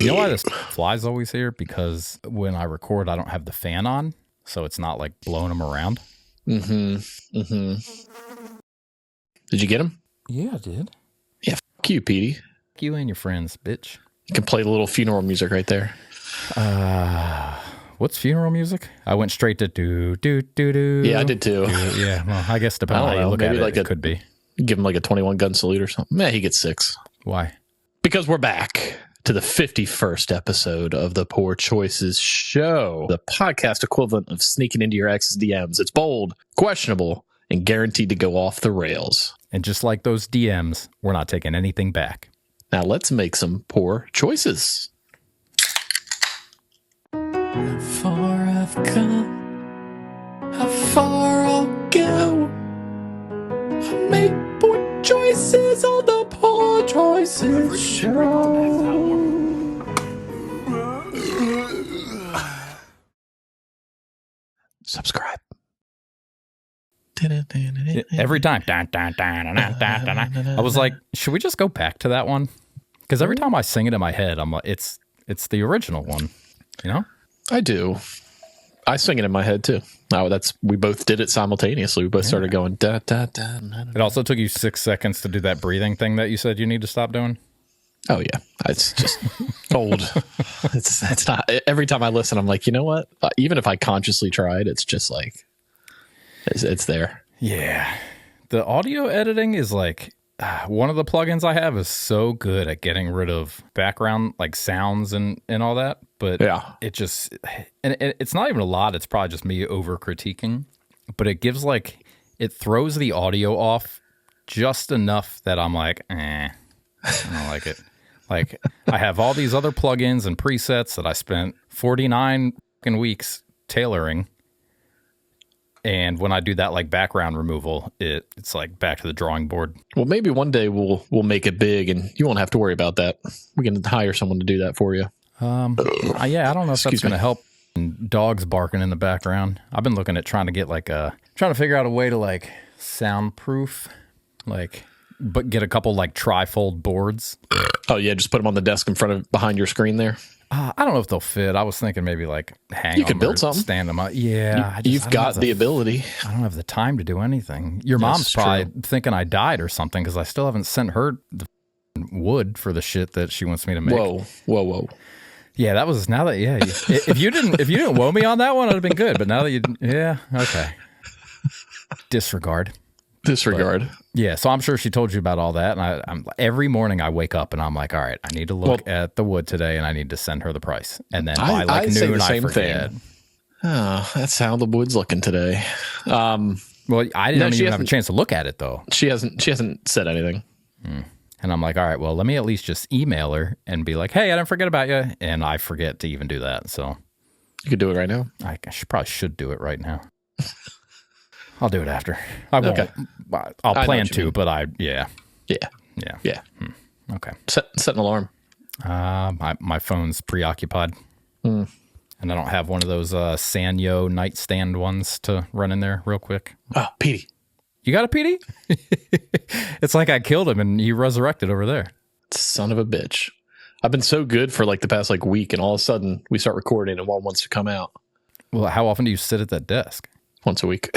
You know why this flies always here? Because when I record, I don't have the fan on, so it's not like blowing them around. Mm-hmm. Mm-hmm. Did you get them? Yeah, I did. Yeah, fuck you, Petey. Fuck you and your friends, bitch. You can play the little funeral music right there. What's funeral music? I went straight to do. Yeah, I did too. Yeah, well, I guess depending on how you look at it, it could be. Give him like a 21 gun salute or something. Man, he gets 6. Why? Because we're back to the 51st episode of the Poor Choices Show, the podcast equivalent of sneaking into your ex's DMs. It's bold, questionable, and guaranteed to go off the rails. And just like those DMs, we're not taking anything back. Now let's make some poor choices. How far I've come, how far I'll go. I make poor choices on the Poor Choices Show. Subscribe. Every time. I was like, should we just go back to that one? Because every time I sing it in my head, I'm like, it's the original one, you know? I do. I sing it in my head too. Oh, we both did it simultaneously. We both started going da da da. It also took you 6 seconds to do that breathing thing that you said you need to stop doing. Oh yeah, it's just old. It's not. Every time I listen, I'm like, you know what? Even if I consciously tried, it's just like it's there. Yeah, the audio editing is like one of the plugins I have is so good at getting rid of background like sounds and all that. But yeah, it just and it's not even a lot. It's probably just me over critiquing. But it gives it throws the audio off just enough that I'm like, I don't like it. Like, I have all these other plugins and presets that I spent 49 weeks tailoring. And when I do that, like, background removal, it's like back to the drawing board. Well, maybe one day we'll make it big and you won't have to worry about that. We can hire someone to do that for you. Yeah, I don't know if that's going to help. Dogs barking in the background. I've been looking at trying to get trying to figure out a way to soundproof, but get a couple trifold boards. Oh yeah, just put them on the desk behind your screen there. I don't know if they'll fit. I was thinking maybe hang. You could build something, stand them up. Yeah, you've got the ability. I don't have the time to do anything. Your mom's probably thinking I died or something because I still haven't sent her the wood for the shit that she wants me to make. Whoa. Yeah, that was now that if you didn't woe me on that one, it'd have been good. But now that okay. Disregard. But, yeah, so I'm sure she told you about all that. And I'm every morning I wake up and I'm like, all right, I need to look at the wood today and I need to send her the price. And then by noon I forget. Oh, that's how the wood's looking today. Well, I didn't even have a chance to look at it though. She hasn't said anything. And I'm like, all right, well, let me at least just email her and be like, hey, I didn't forget about you. And I forget to even do that. So you could do it right now. I probably should do it right now. I'll do it after. I won't. Okay. I'll plan to, but yeah. Okay. Set an alarm. My phone's preoccupied, and I don't have one of those Sanyo nightstand ones to run in there real quick. Oh, Petey. You got a Petey? It's like I killed him and he resurrected over there. Son of a bitch. I've been so good for the past week, and all of a sudden we start recording and one wants to come out. Well, how often do you sit at that desk? Once a week.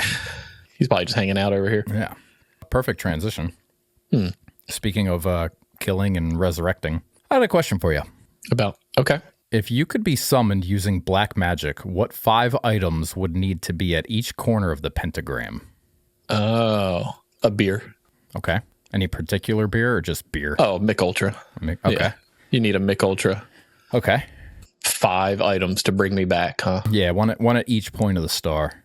He's probably just hanging out over here. Yeah. Perfect transition. Speaking of killing and resurrecting, I had a question for you. Okay. If you could be summoned using black magic, what 5 items would need to be at each corner of the pentagram? Oh, a beer. Okay. Any particular beer or just beer? Oh, Mick Ultra. Okay. Yeah. You need a Mick Ultra. Okay. 5 items to bring me back, huh? Yeah, one at each point of the star.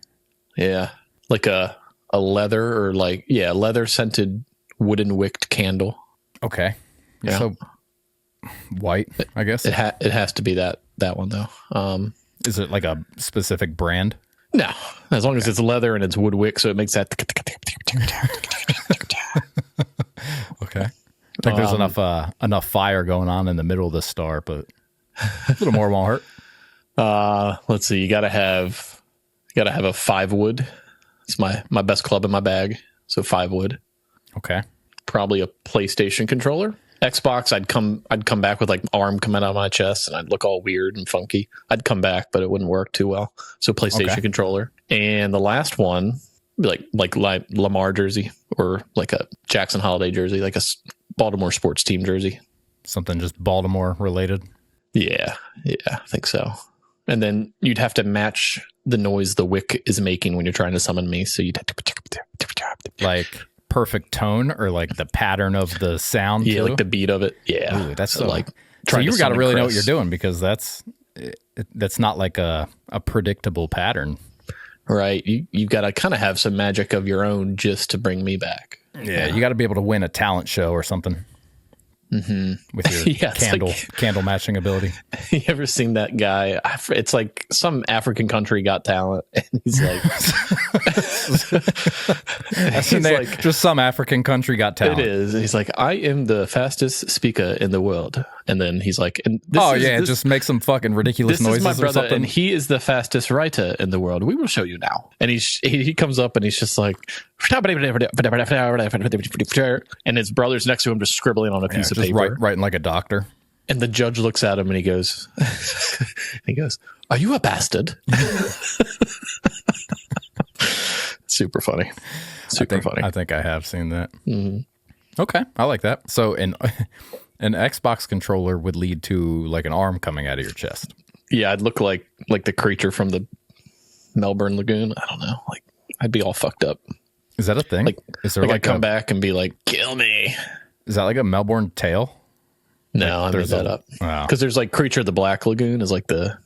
Yeah. Like a leather or leather scented wooden wicked candle. Okay. Yeah. So white, I guess. It has to be that one though. Is it like a specific brand? No, as long as it's leather and it's wood wick, so it makes that. Okay. I think there's enough fire going on in the middle of the star, but a little more won't hurt. Let's see. You gotta have a 5 wood. It's my best club in my bag. So 5 wood. Okay. Probably a PlayStation controller. Xbox, I'd come back with like arm coming out of my chest, and I'd look all weird and funky. I'd come back, but it wouldn't work too well. So PlayStation controller. And the last one, like Lamar jersey, or like a Jackson Holiday jersey, like a Baltimore sports team jersey. Something just Baltimore related. Yeah, I think so. And then you'd have to match the noise the wick is making when you're trying to summon me. So you'd have to like perfect tone, or like the pattern of the sound. Yeah, too? like the beat of it. Yeah. Ooh, that's so like. So you got to really know what you're doing, because that's not like a predictable pattern. Right. You got to kind of have some magic of your own just to bring me back. Yeah, you got to be able to win a talent show or something. With your candle matching ability. You ever seen that guy? It's like some African country got talent, and he's like, like just some African country got talent. It is. He's like, I am the fastest speaker in the world, and then he's like, and it just makes some fucking ridiculous noises. This is my brother, or something. and he is the fastest writer in the world. We will show you now. And he comes up, and he's just like, and his brother's next to him, just scribbling on a piece of paper, writing like a doctor. And the judge looks at him and he goes, "Are you a bastard?" Super funny. Funny. I think I have seen that. Mm-hmm. Okay, I like that. So an Xbox controller would lead to like an arm coming out of your chest. Yeah, I'd look like the creature from the Melbourne Lagoon. I don't know. Like, I'd be all fucked up. Is that a thing? Like, is there I'd come back and be like, "Kill me." Is that like a Melbourne tale? No, I made that up. Because there's like Creature of the Black Lagoon is like the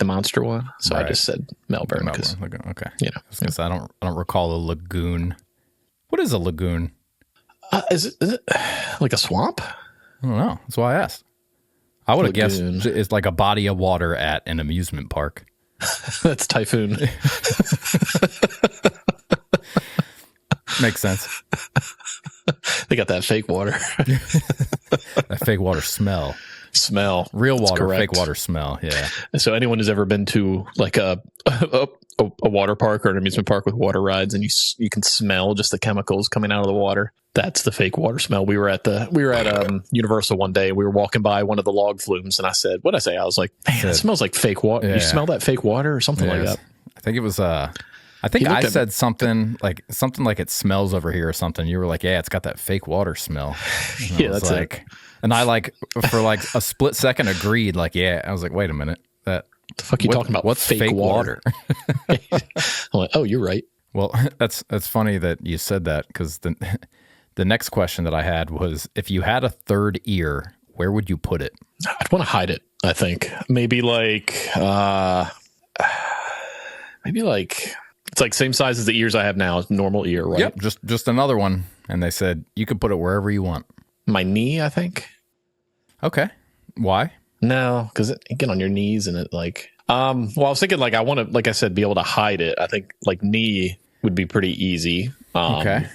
monster one. So I just said Melbourne. Lagoon. Okay. You know, I don't recall a lagoon. What is a lagoon? Is it like a swamp? I don't know. That's why I asked. I would have guessed it's like a body of water at an amusement park. That's Typhoon. Makes sense. They got that fake water. That fake water smell. Real water, fake water smell. Yeah. So anyone who's ever been to like a water park or an amusement park with water rides, and you can smell just the chemicals coming out of the water. That's the fake water smell. We were at Universal one day. We were walking by one of the log flumes, and I said, "What'd I say?" I was like, "Man, it smells like fake water." Yeah. You smell that fake water or something like that? I think it was. I think I said something like it smells over here or something. You were like, "Yeah, it's got that fake water smell." Yeah, that's like, and I for like a split second agreed. Like, yeah, I was like, "Wait a minute, the fuck you talking about? What's fake water?" I'm like, "Oh, you're right." Well, that's funny that you said that, because the next question that I had was, if you had a third ear, where would you put it? I'd want to hide it. I think maybe like it's like same size as the ears I have now. It's normal ear, right? Yep, just another one. And they said you could put it wherever you want. My knee, I think. Okay. Why? No, because it get on your knees and it like. Well, I was thinking like I want to, like I said, be able to hide it. I think like knee would be pretty easy. Okay.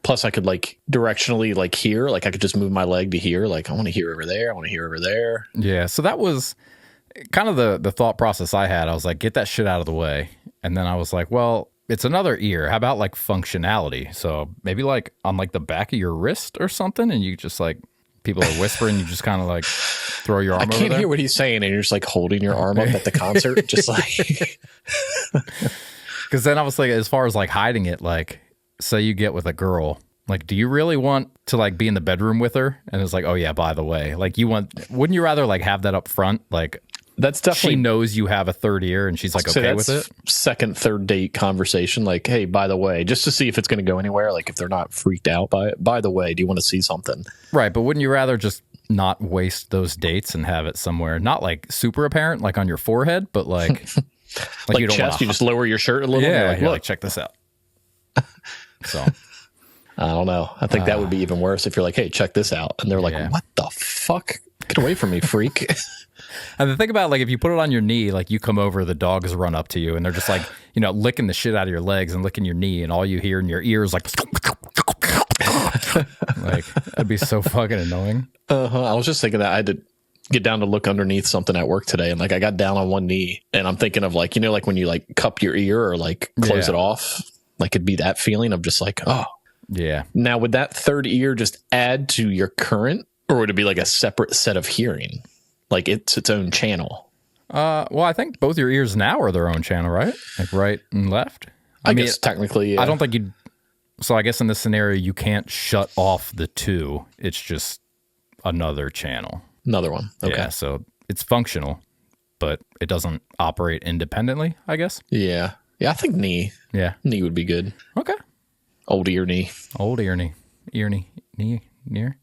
Plus, I could like directionally like hear. Like I could just move my leg to hear. Like I want to hear over there. I want to hear over there. Yeah. So that was kind of the thought process I had. I was like, get that shit out of the way. And then I was like, well, it's another ear. How about like functionality? So maybe like on like the back of your wrist or something, and you just like, people are whispering, you just kind of like throw your arm over there. I can't hear what he's saying, and you're just like holding your arm up at the concert, just like. Because then I was like, as far as like hiding it, like say you get with a girl, like, do you really want to like be in the bedroom with her? And it's like, oh yeah, by the way, like wouldn't you rather like have that up front? Like, that's definitely, she knows you have a third ear and she's like okay with it. Second, third date conversation. Like, hey, by the way, just to see if it's going to go anywhere. Like if they're not freaked out by it, by the way, do you want to see something? Right. But wouldn't you rather just not waste those dates and have it somewhere, not like super apparent, like on your forehead, but like, like you don't chest, you just lower your shirt a little. Yeah. Like, look, like, check this out. So I don't know. I think that would be even worse if you're like, hey, check this out. And they're like, what the fuck? Get away from me, freak. And the thing about like, if you put it on your knee, like you come over, the dogs run up to you and they're just like, you know, licking the shit out of your legs and licking your knee. And all you hear in your ear is like, like, that'd be so fucking annoying. I was just thinking that I had to get down to look underneath something at work today. And like, I got down on one knee and I'm thinking of like, you know, like when you like cup your ear or like close it off, like it'd be that feeling of just like, oh. Yeah. Now, would that third ear just add to your current Or would it be like a separate set of hearing? Like it's its own channel? Well, I think both your ears now are their own channel, right? Like right and left. I mean, guess technically, yeah. I don't think you'd. So I guess in this scenario, you can't shut off the two. It's just another channel. Another one. Okay. Yeah, so it's functional, but it doesn't operate independently, I guess. Yeah. Yeah, I think knee. Yeah. Knee would be good. Okay. Old ear knee. Old ear knee. Ear knee. Knee. Near.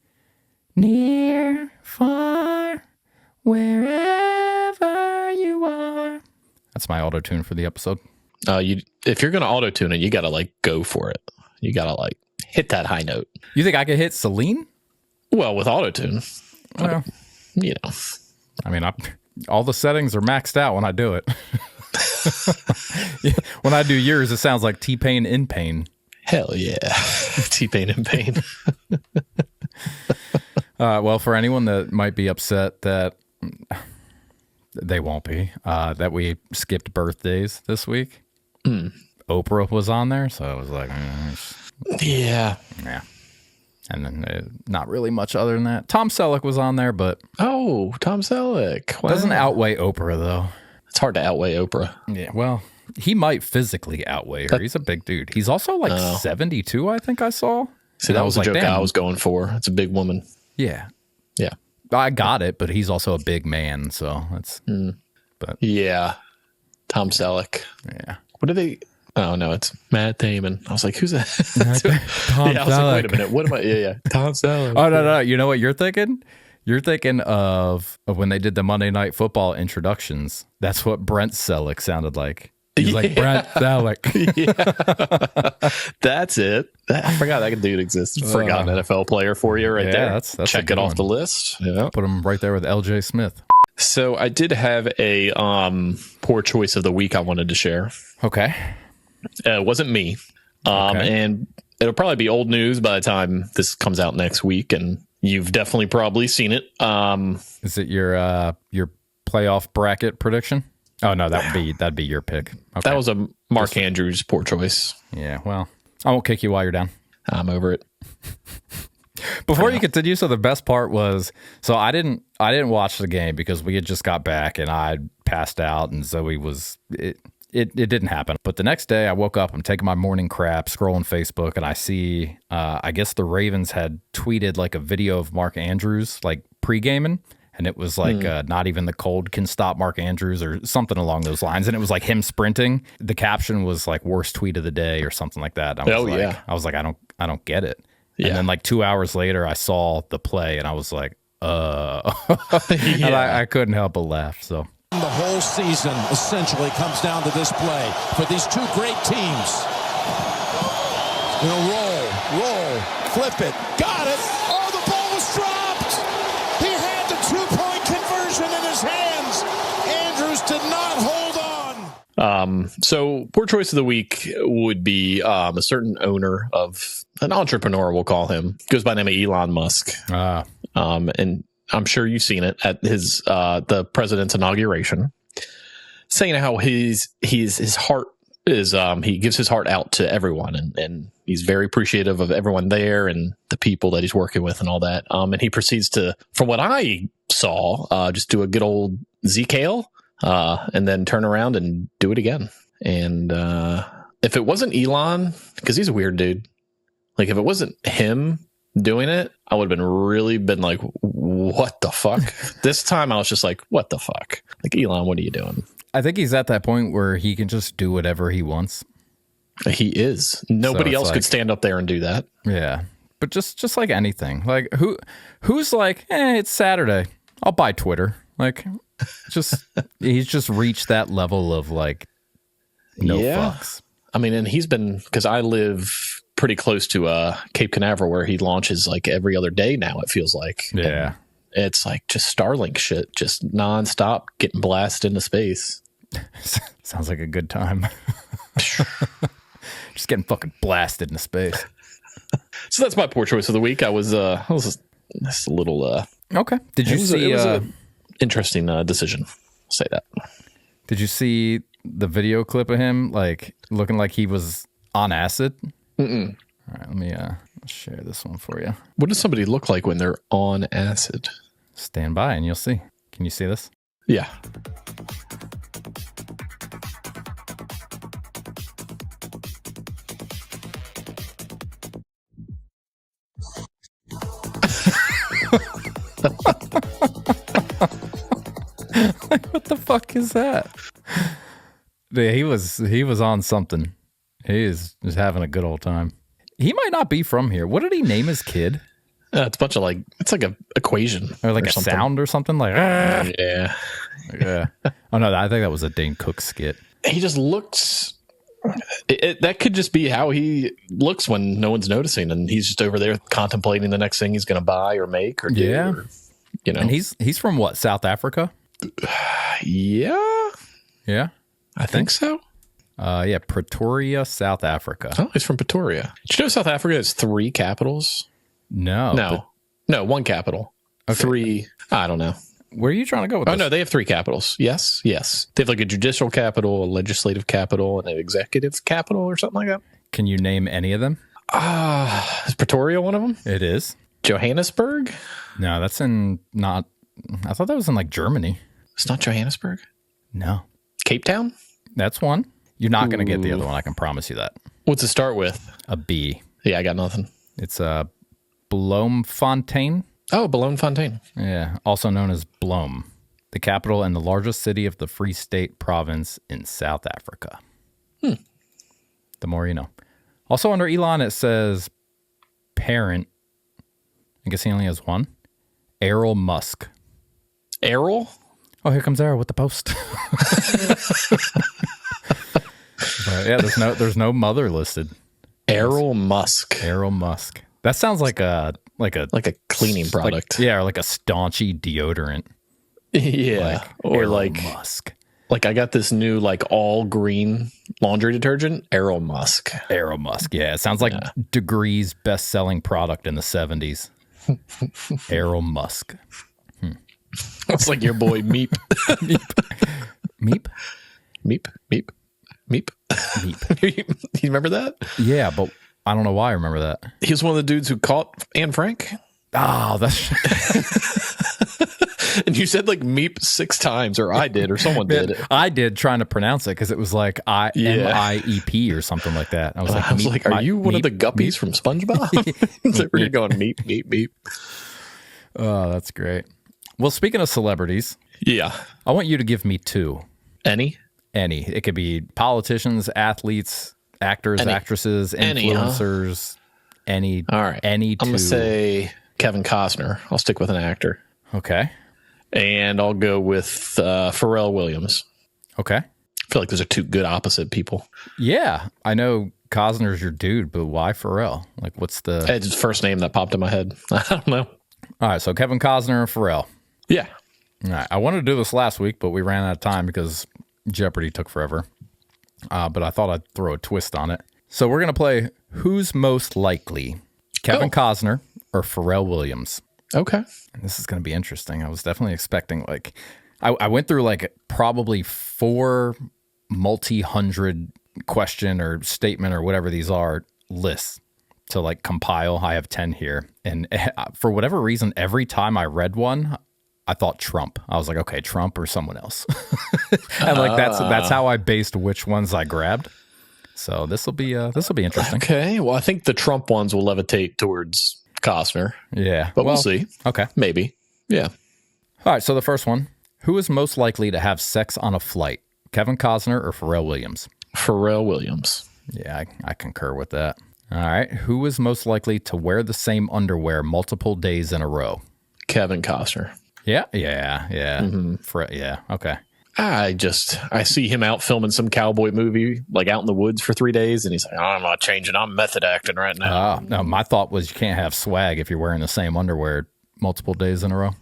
Near, far, wherever you are. That's my auto tune for the episode. If you're gonna auto tune it, you gotta like go for it. You gotta like hit that high note. You think I could hit Celine? Well, with auto tune, well, you know. I mean, all the settings are maxed out when I do it. When I do yours, it sounds like T-Pain in pain. Hell yeah, T-Pain in pain. Well, for anyone that might be upset that they won't be, that we skipped birthdays this week. Oprah was on there, so I was like, yeah. And then not really much other than that. Tom Selleck was on there, but Tom Selleck doesn't outweigh Oprah though. It's hard to outweigh Oprah. Yeah, well, he might physically outweigh her. He's a big dude. He's also like 72, I think I saw. See, that was a joke I was going for. It's a big woman. Yeah. Yeah. I got it, but he's also a big man, so that's but yeah. Tom Selleck. Yeah. What are they? Oh no, it's Matt Damon. I was like, who's that? Tom I was Selleck. like, wait a minute, what am I? Yeah. Tom Selleck. Oh no. You know what you're thinking? You're thinking of when they did the Monday Night Football introductions. That's what Brent Selleck sounded like. He's like Brent Selleck. Yeah. That's it. I forgot that dude exists. Forgotten NFL player for you right there. That's check it off the list. Yeah. Put him right there with LJ Smith. So I did have a poor choice of the week I wanted to share. Okay. It wasn't me. And it'll probably be old news by the time this comes out next week, and you've definitely probably seen it. Is it your playoff bracket prediction? Oh no, that'd be your pick. Okay. That was a Mark Andrews poor choice. Yeah, well, I won't kick you while you're down. I'm over it. Before you continue, so the best part was, so I didn't watch the game because we had just got back and I passed out, and Zoe was it didn't happen. But the next day I woke up, I'm taking my morning crap, scrolling Facebook, and I see I guess the Ravens had tweeted like a video of Mark Andrews like pre-gaming. And it was like, not even the cold can stop Mark Andrews or something along those lines. And it was like him sprinting. The caption was like worst tweet of the day or something like that. I was like, I don't get it. Yeah. And then like 2 hours later, I saw the play and I was like, and I couldn't help but laugh. So the whole season essentially comes down to this play for these two great teams. Roll, flip it, got it. Oh, the ball was dropped. He had the 2-point conversion in his hands. Andrews did not hold on. So poor choice of the week would be a certain owner of an entrepreneur, we'll call him. Goes by the name of Elon Musk. And I'm sure you've seen it at his the president's inauguration, saying how his heart is he gives his heart out to everyone, and he's very appreciative of everyone there and the people that he's working with and all that. And he proceeds to, from what I saw, just do a good old ZKL and then turn around and do it again. And if it wasn't Elon, because he's a weird dude, like if it wasn't him doing it, I would have been like, what the fuck? This time I was just like, what the fuck? Like, Elon, what are you doing? I think he's at that point where he can just do whatever he wants. He is. Nobody else could stand up there and do that. Yeah. But just like anything. Like who's like, it's Saturday, I'll buy Twitter. Like he's just reached that level of like no fucks. I mean, and he's been, because I live pretty close to Cape Canaveral, where he launches like every other day now, it feels like. Yeah. And it's like just Starlink shit, just nonstop getting blasted into space. Sounds like a good time. Just getting fucking blasted into space. So that's my poor choice of the week. I was just a little okay. Did you see? It was an interesting decision. I'll say that. Did you see the video clip of him like looking like he was on acid? Mm-mm. All right, let I'll share this one for you. What does somebody look like when they're on acid? Stand by and you'll see. Can you see this? Yeah. What the fuck is that? Dude, he was on something. He is just having a good old time. He might not be from here. What did he name his kid? It's a bunch of it's like a equation Or like a something. sound or something like. Ah! Yeah. Yeah. Oh no, I think that was a Dane Cook skit. He just looks. That could just be how he looks when no one's noticing, and he's just over there contemplating the next thing he's going to buy or make or do. Yeah. Or, you know. And he's from what? South Africa? Yeah. Yeah. I think so. Yeah, Pretoria, South Africa. Oh, he's from Pretoria. Did you know South Africa has 3 capitals? No. No, 1 capital. Okay. 3. I don't know. Where are you trying to go with this? Oh, no, they have 3 capitals. Yes. They have like a judicial capital, a legislative capital, and an executive capital or something like that. Can you name any of them? Is Pretoria one of them? It is. Johannesburg? No, that's not. I thought that was in like Germany. It's not Johannesburg? No. Cape Town? That's one. You're not going to get the other one. I can promise you that. What's it start with? A B. Yeah, I got nothing. It's Bloemfontein. Oh, Bloemfontein. Yeah, also known as Bloem, the capital and the largest city of the Free State province in South Africa. The more you know. Also under Elon, it says parent. I guess he only has one. Elon Musk. Errol? Oh, here comes Errol with the post. But yeah, there's no mother listed. Errol Musk. Errol Musk. That sounds like a cleaning product. Or like a staunchy deodorant. Yeah. Or Errol like Musk. Like I got this new all green laundry detergent, Errol Musk. Errol Musk. Yeah, it sounds like Degree's best-selling product in the 70s. Errol Musk. It's like your boy Meep. Meep? Meep. Meep. Meep. Meep. You remember that? Yeah, but I don't know why I remember that. He was one of the dudes who caught Anne Frank. Oh, that's... And you said Meep 6 times, or I did, or someone did. I did, trying to pronounce it because it was like M-I-E-P or something like that. I was like, are you one of the guppies from SpongeBob? So we're going Meep, Meep, Meep. Oh, that's great. Well, speaking of celebrities, yeah, I want you to give me 2. Any. It could be politicians, athletes, actors, actresses, influencers. Any. All right. Any 2. I'm going to say Kevin Costner. I'll stick with an actor. Okay. And I'll go with Pharrell Williams. Okay. I feel like those are 2 good opposite people. Yeah. I know Costner's your dude, but why Pharrell? Like, what's the... It's his first name that popped in my head. I don't know. All right. So Kevin Costner and Pharrell. Yeah. All right. I wanted to do this last week, but we ran out of time because Jeopardy took forever. But I thought I'd throw a twist on it. So we're going to play Who's Most Likely? Kevin Costner or Pharrell Williams? Okay. This is going to be interesting. I was definitely expecting I went through probably 4 multi-hundred question or statement or whatever these are lists to compile. I have 10 here. And for whatever reason, every time I read one, I thought Trump. I was like, okay, Trump or someone else. And that's how I based which ones I grabbed. So this will be interesting. Okay. Well, I think the Trump ones will levitate towards Costner. Yeah. But we'll see. Okay. Maybe. Yeah. All right. So the first one, who is most likely to have sex on a flight? Kevin Costner or Pharrell Williams? Pharrell Williams. Yeah, I concur with that. All right. Who is most likely to wear the same underwear multiple days in a row? Kevin Costner. Yeah. Mm-hmm. Yeah. Okay. I see him out filming some cowboy movie, out in the woods for 3 days, and he's like, I'm not changing. I'm method acting right now. No, my thought was you can't have swag if you're wearing the same underwear multiple days in a row.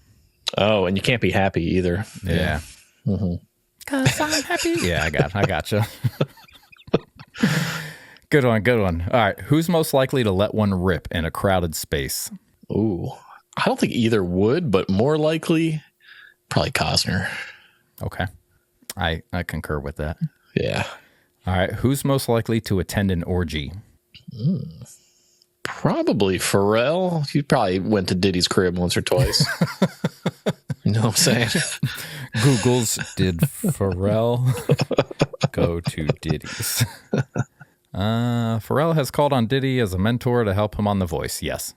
Oh, and you can't be happy either. Yeah. Mm-hmm. 'Cause I'm happy. Yeah, I gotcha. Good one. All right. Who's most likely to let one rip in a crowded space? Ooh, I don't think either would, but more likely, probably Costner. Okay. I concur with that. Yeah. All right. Who's most likely to attend an orgy? Probably Pharrell. He probably went to Diddy's crib once or twice. You know what I'm saying? Google's did Pharrell go to Diddy's? Pharrell has called on Diddy as a mentor to help him on The Voice. Yes.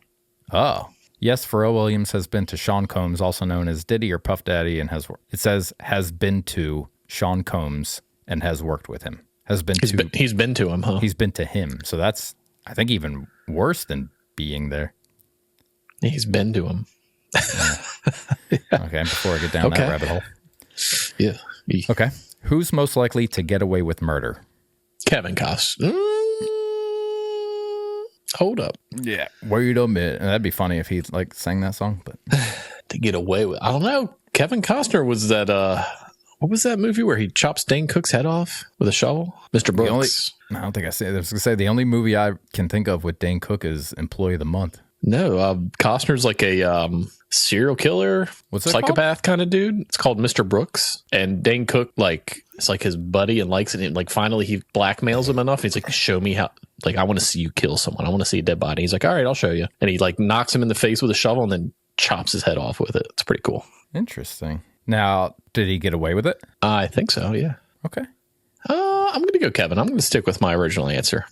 Oh. Yes, Pharrell Williams has been to Sean Combs, also known as Diddy or Puff Daddy, and has been to Sean Combs and has worked with him. He's been to him, huh? He's been to him. So that's, I think, even worse than being there. He's been to him. Yeah. Okay, before I get down that rabbit hole. Yeah. Okay. Who's most likely to get away with murder? Kevin Costner. Hold up. Yeah. Wait a minute. That'd be funny if he sang that song, but to get away with, I don't know. Kevin Costner was that what was that movie where he chops Dane Cook's head off with a shovel? Mr. Brooks. I don't think I said. I was gonna say the only movie I can think of with Dane Cook is Employee of the Month. No, Costner's like a serial killer, psychopath kind of dude. It's called Mr. Brooks, and Dane Cook it's like his buddy and likes it. And finally he blackmails him enough. He's like, "Show me how. I want to see you kill someone. I want to see a dead body." He's like, "All right, I'll show you." And he knocks him in the face with a shovel and then chops his head off with it. It's pretty cool. Interesting. Now, did he get away with it? I think so. Yeah. Okay. I'm going to go Kevin. I'm going to stick with my original answer.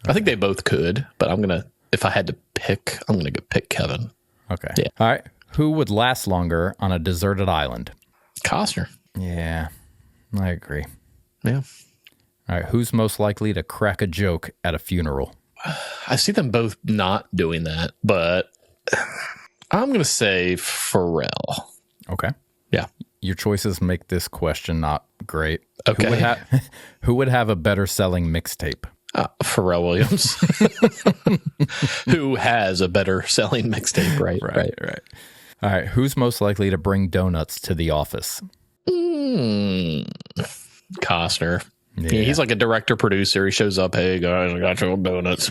Okay. I think they both could, but if I had to pick, I'm going to go pick Kevin. Okay. Yeah. All right. Who would last longer on a deserted island? Costner. Yeah, I agree. Yeah. All right. Who's most likely to crack a joke at a funeral? I see them both not doing that, but I'm going to say Pharrell. Okay. Yeah. Your choices make this question not great. Okay. Who would have a better selling mixtape? Pharrell Williams. Who has a better selling mixtape, right? Right. All right. Who's most likely to bring donuts to the office? Costner. Yeah, he's like a director producer. He shows up, "Hey guys, I got your donuts."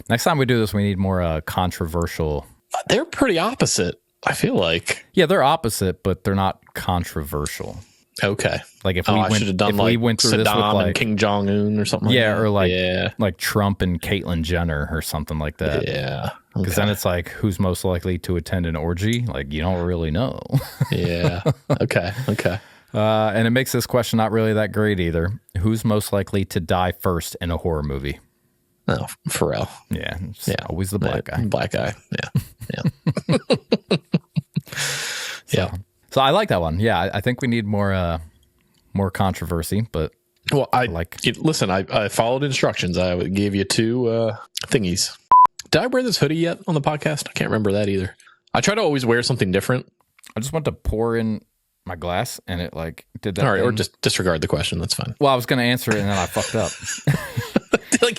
Next time we do this, we need more controversial. They're pretty opposite, I feel like. Yeah, they're opposite, but they're not controversial. Okay. Like if we went through Saddam this with and King Jong-un or something. Yeah, or like Trump and Caitlyn Jenner or something like that. Yeah. Because then it's like, who's most likely to attend an orgy? You don't really know. Yeah. Okay. And it makes this question not really that great either. Who's most likely to die first in a horror movie? Oh, Pharrell. Yeah. Always the black guy. Black guy. Yeah. Yeah. So I like that one. Yeah, I think we need more controversy, but listen, I followed instructions. I gave you two thingies. Did I wear this hoodie yet on the podcast? I can't remember that either. I try to always wear something different. I just want to pour in my glass and it did that. All right, thing. or just disregard the question. That's fine. Well, I was going to answer it and then I fucked up.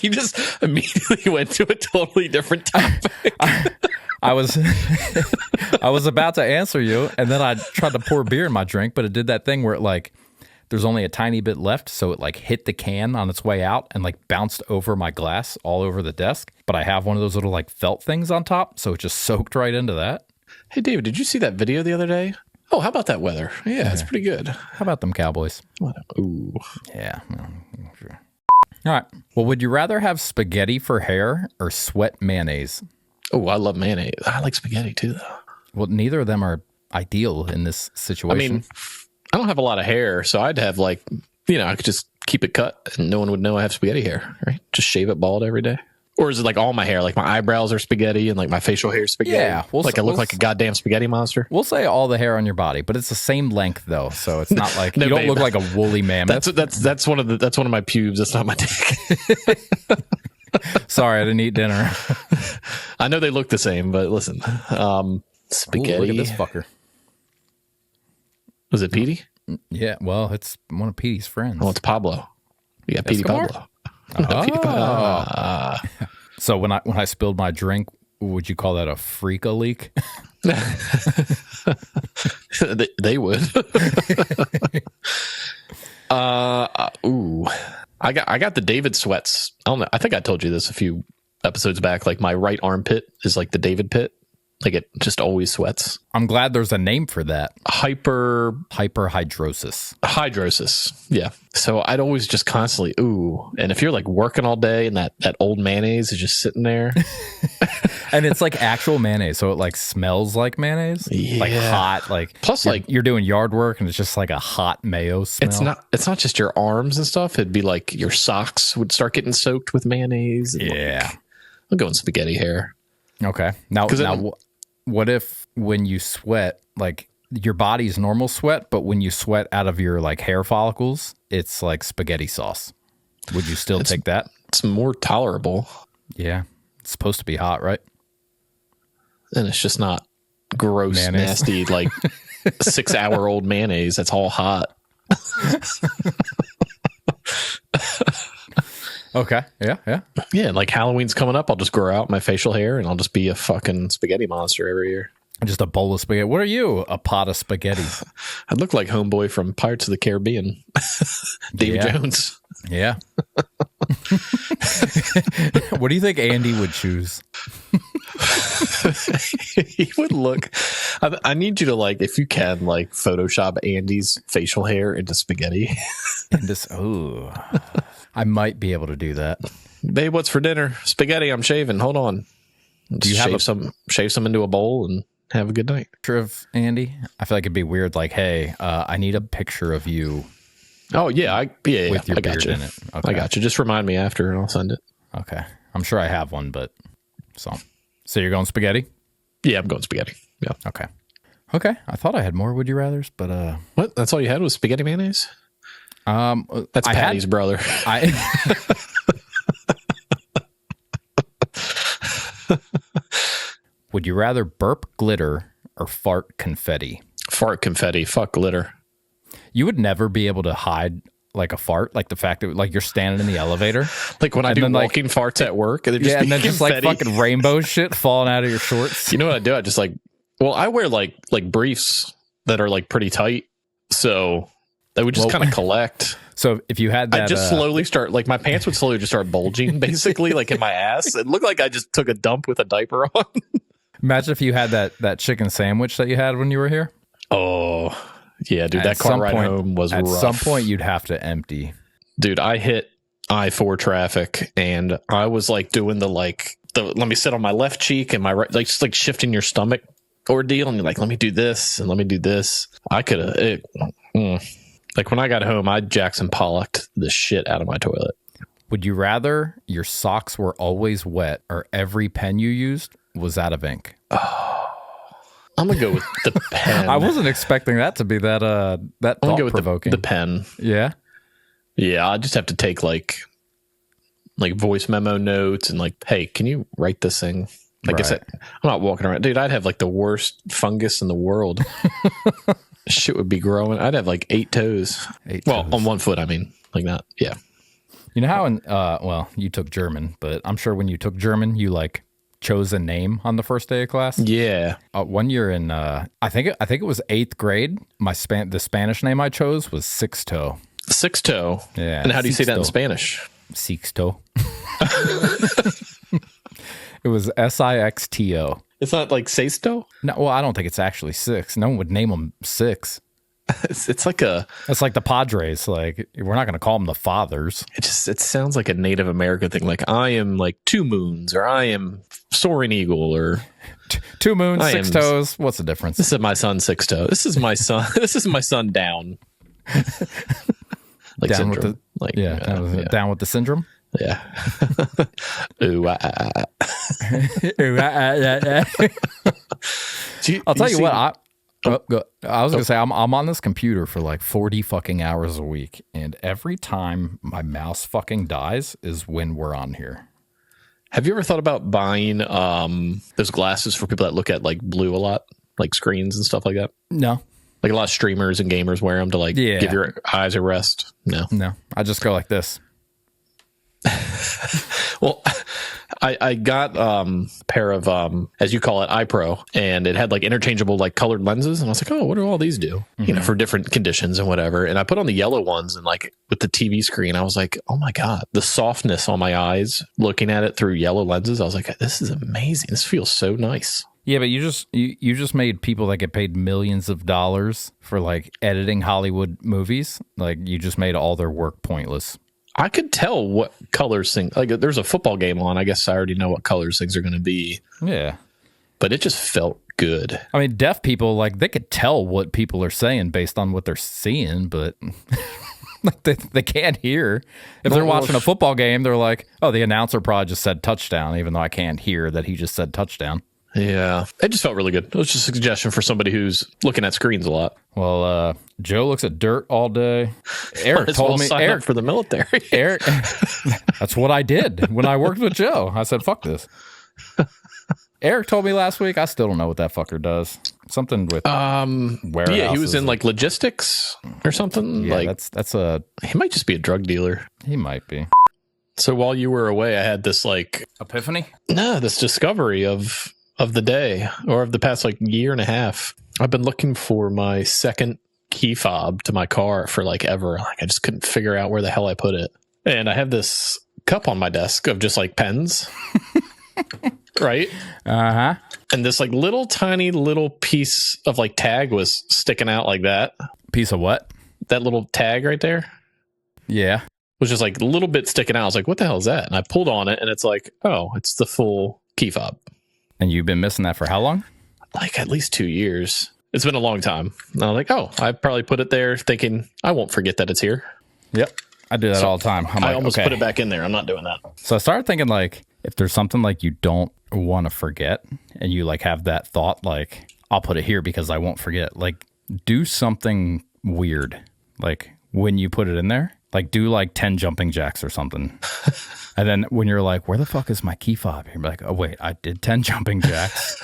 You just immediately went to a totally different topic. I was about to answer you, and then I tried to pour beer in my drink, but it did that thing where it there's only a tiny bit left, so it hit the can on its way out and bounced over my glass all over the desk. But I have one of those little felt things on top, so it just soaked right into that. Hey David, did you see that video the other day? Oh, how about that weather? Yeah, it's pretty good. How about them Cowboys? Ooh. Yeah. Sure. All right. Well, would you rather have spaghetti for hair or sweat mayonnaise? Oh, I love mayonnaise. I like spaghetti too, though. Well, neither of them are ideal in this situation. I mean, I don't have a lot of hair, so I'd have I could just keep it cut and no one would know I have spaghetti hair, right? Just shave it bald every day. Or is it all my hair? My eyebrows are spaghetti and my facial hair is spaghetti? Yeah. I look like a goddamn spaghetti monster? We'll say all the hair on your body, but it's the same length though. So it's not like you don't look like a woolly mammoth. That's one of my pubes. That's not my dick. Sorry, I didn't eat dinner. I know they look the same, but listen, spaghetti. Ooh, look at this fucker. Was it Petey? Yeah, well, it's one of Petey's friends. Oh, it's Pablo. You got Petey Pablo. So when I spilled my drink, would you call that a freaka leak? they would. Ooh. I got the David sweats. I don't know. I think I told you this a few episodes back. My right armpit is the David pit. Like it just always sweats. I'm glad there's a name for that. Hyperhidrosis. Hydrosis. Yeah. So I'd always just constantly, ooh. And if you're like working all day and that old mayonnaise is just sitting there. And it's like actual mayonnaise. So it like smells like mayonnaise. Yeah. Like hot. Like plus like you're doing yard work and it's just like a hot mayo smell. It's not just your arms and stuff. It'd be like your socks would start getting soaked with mayonnaise. And yeah. Like, I'm going spaghetti hair. Okay. Now what if when you sweat, like your body's normal sweat, but when you sweat out of your like hair follicles, it's like spaghetti sauce. Would you still take that? It's more tolerable. Yeah. It's supposed to be hot, right? And it's just not gross, mayonnaise. Nasty, like 6-hour-old mayonnaise that's all hot. Okay. Yeah. Yeah. Like Halloween's coming up. I'll just grow out my facial hair and I'll just be a fucking spaghetti monster every year. Just a bowl of spaghetti. What are you? A pot of spaghetti. I look like homeboy from Pirates of the Caribbean. Davy Jones. Yeah. What do you think Andy would choose? He would look. I need you to like, if you can, like Photoshop Andy's facial hair into spaghetti. I might be able to do that. Babe, what's for dinner? Spaghetti. I'm shaving. Hold on. Do you have shave some into a bowl and have a good night? Picture of Andy? I feel like it'd be weird. Like, hey, I need a picture of you. Oh yeah, with your I got beard you. in it. Okay. I got you. Just remind me after, and I'll send it. Okay, I'm sure I have one, but so you're going spaghetti? Yeah, I'm going spaghetti. Yeah. Okay. I thought I had more would you rather's, but what? That's all you had was spaghetti mayonnaise? That's Patty's brother. Would you rather burp glitter or fart confetti? Fart confetti. Fuck glitter. You would never be able to hide like a fart, like the fact that like you're standing in the elevator, like when I do walking farts at work, and then just like fucking rainbow shit falling out of your shorts. You know what I do? I just I wear like briefs that are like pretty tight, so they would just kind of collect. So if you had that, I just slowly start like my pants would slowly just start bulging, basically like in my ass. It looked like I just took a dump with a diaper on. Imagine if you had that chicken sandwich that you had when you were here. Oh. Yeah, dude, that car ride home was rough. At some point, you'd have to empty. Dude, I hit I-4 traffic, and I was like doing the let me sit on my left cheek and my right, like just like shifting your stomach ordeal, and you're like, let me do this and let me do this. I could have, like when I got home, I Jackson Pollocked the shit out of my toilet. Would you rather your socks were always wet or every pen you used was out of ink? Oh. I'm gonna go with the pen. I wasn't expecting that to be that thought-provoking. The pen. Yeah. I just have to take like voice memo notes and like, hey, can you write this thing? Like I said, I'm not walking around, dude. I'd have like the worst fungus in the world. Shit would be growing. I'd have like 8 toes. On one foot. I mean, like not. Yeah. You know how you took German, but I'm sure when you took German, you like chose a name on the first day of class. Yeah. One year in I think it was 8th grade. The Spanish name I chose was Sixto. Sixto. Yeah. And how do you say that in Spanish? Sixto. It was Sixto. It's not like Sexto? No, well, I don't think it's actually 6. No one would name them 6. It's like the Padres. Like, we're not going to call them the Fathers. It sounds like a Native American thing. Like, I am like 2 moons, or I am soaring eagle, or 2 moons, 6 toes. What's the difference? This is my son, Sixto. This is my son. This is my son, Down. Like down syndrome. With the down with the syndrome. Yeah. Ooh, I'll tell you what. I was gonna say I'm on this computer for like 40 fucking hours a week, and every time my mouse fucking dies is when we're on here. Have you ever thought about buying those glasses for people that look at like blue a lot, like screens and stuff like that? No. Like a lot of streamers and gamers wear them to like give your eyes a rest. No. I just go like this. Well, I got a pair of as you call it, iPro, and it had like interchangeable like colored lenses, and I was like, oh, what do all these do? Mm-hmm. You know, for different conditions and whatever. And I put on the yellow ones, and like with the TV screen, I was like, oh my god, the softness on my eyes looking at it through yellow lenses. I was like, this is amazing. This feels so nice. Yeah, but you just made people that get paid millions of dollars for like editing Hollywood movies. Like you just made all their work pointless. I could tell what colors things, like there's a football game on. I guess I already know what colors things are going to be. Yeah. But it just felt good. I mean, deaf people, like they could tell what people are saying based on what they're seeing, but like they can't hear. If they're watching a football game, they're like, oh, the announcer probably just said touchdown, even though I can't hear that he just said touchdown. Yeah, it just felt really good. It was just a suggestion for somebody who's looking at screens a lot. Well, Joe looks at dirt all day. Eric told me sign up for the military. Eric, that's what I did when I worked with Joe. I said, "Fuck this." Eric told me last week. I still don't know what that fucker does. Something with warehouses. Yeah, he was in like logistics or something. Yeah, like he might just be a drug dealer. He might be. So while you were away, I had this like epiphany. No, this discovery of the day or of the past like year and a half. I've been looking for my second key fob to my car for like ever. Like I just couldn't figure out where the hell I put it. And I have this cup on my desk of just like pens. Right? Uh-huh. And this like tiny little piece of like tag was sticking out like that. Piece of what? That little tag right there. Yeah. Was just like a little bit sticking out. I was like, what the hell is that? And I pulled on it and it's like, oh, it's the full key fob. And you've been missing that for how long? Like at least 2 years. It's been a long time. And I was like, oh, I probably put it there thinking I won't forget that it's here. Yep. I do that all the time. I almost put it back in there. I'm not doing that. So I started thinking like, if there's something like you don't want to forget and you like have that thought, like I'll put it here because I won't forget, like do something weird. Like when you put it in there, like do like 10 jumping jacks or something. And then when you're like, where the fuck is my key fob? You're like, oh wait, I did 10 jumping jacks.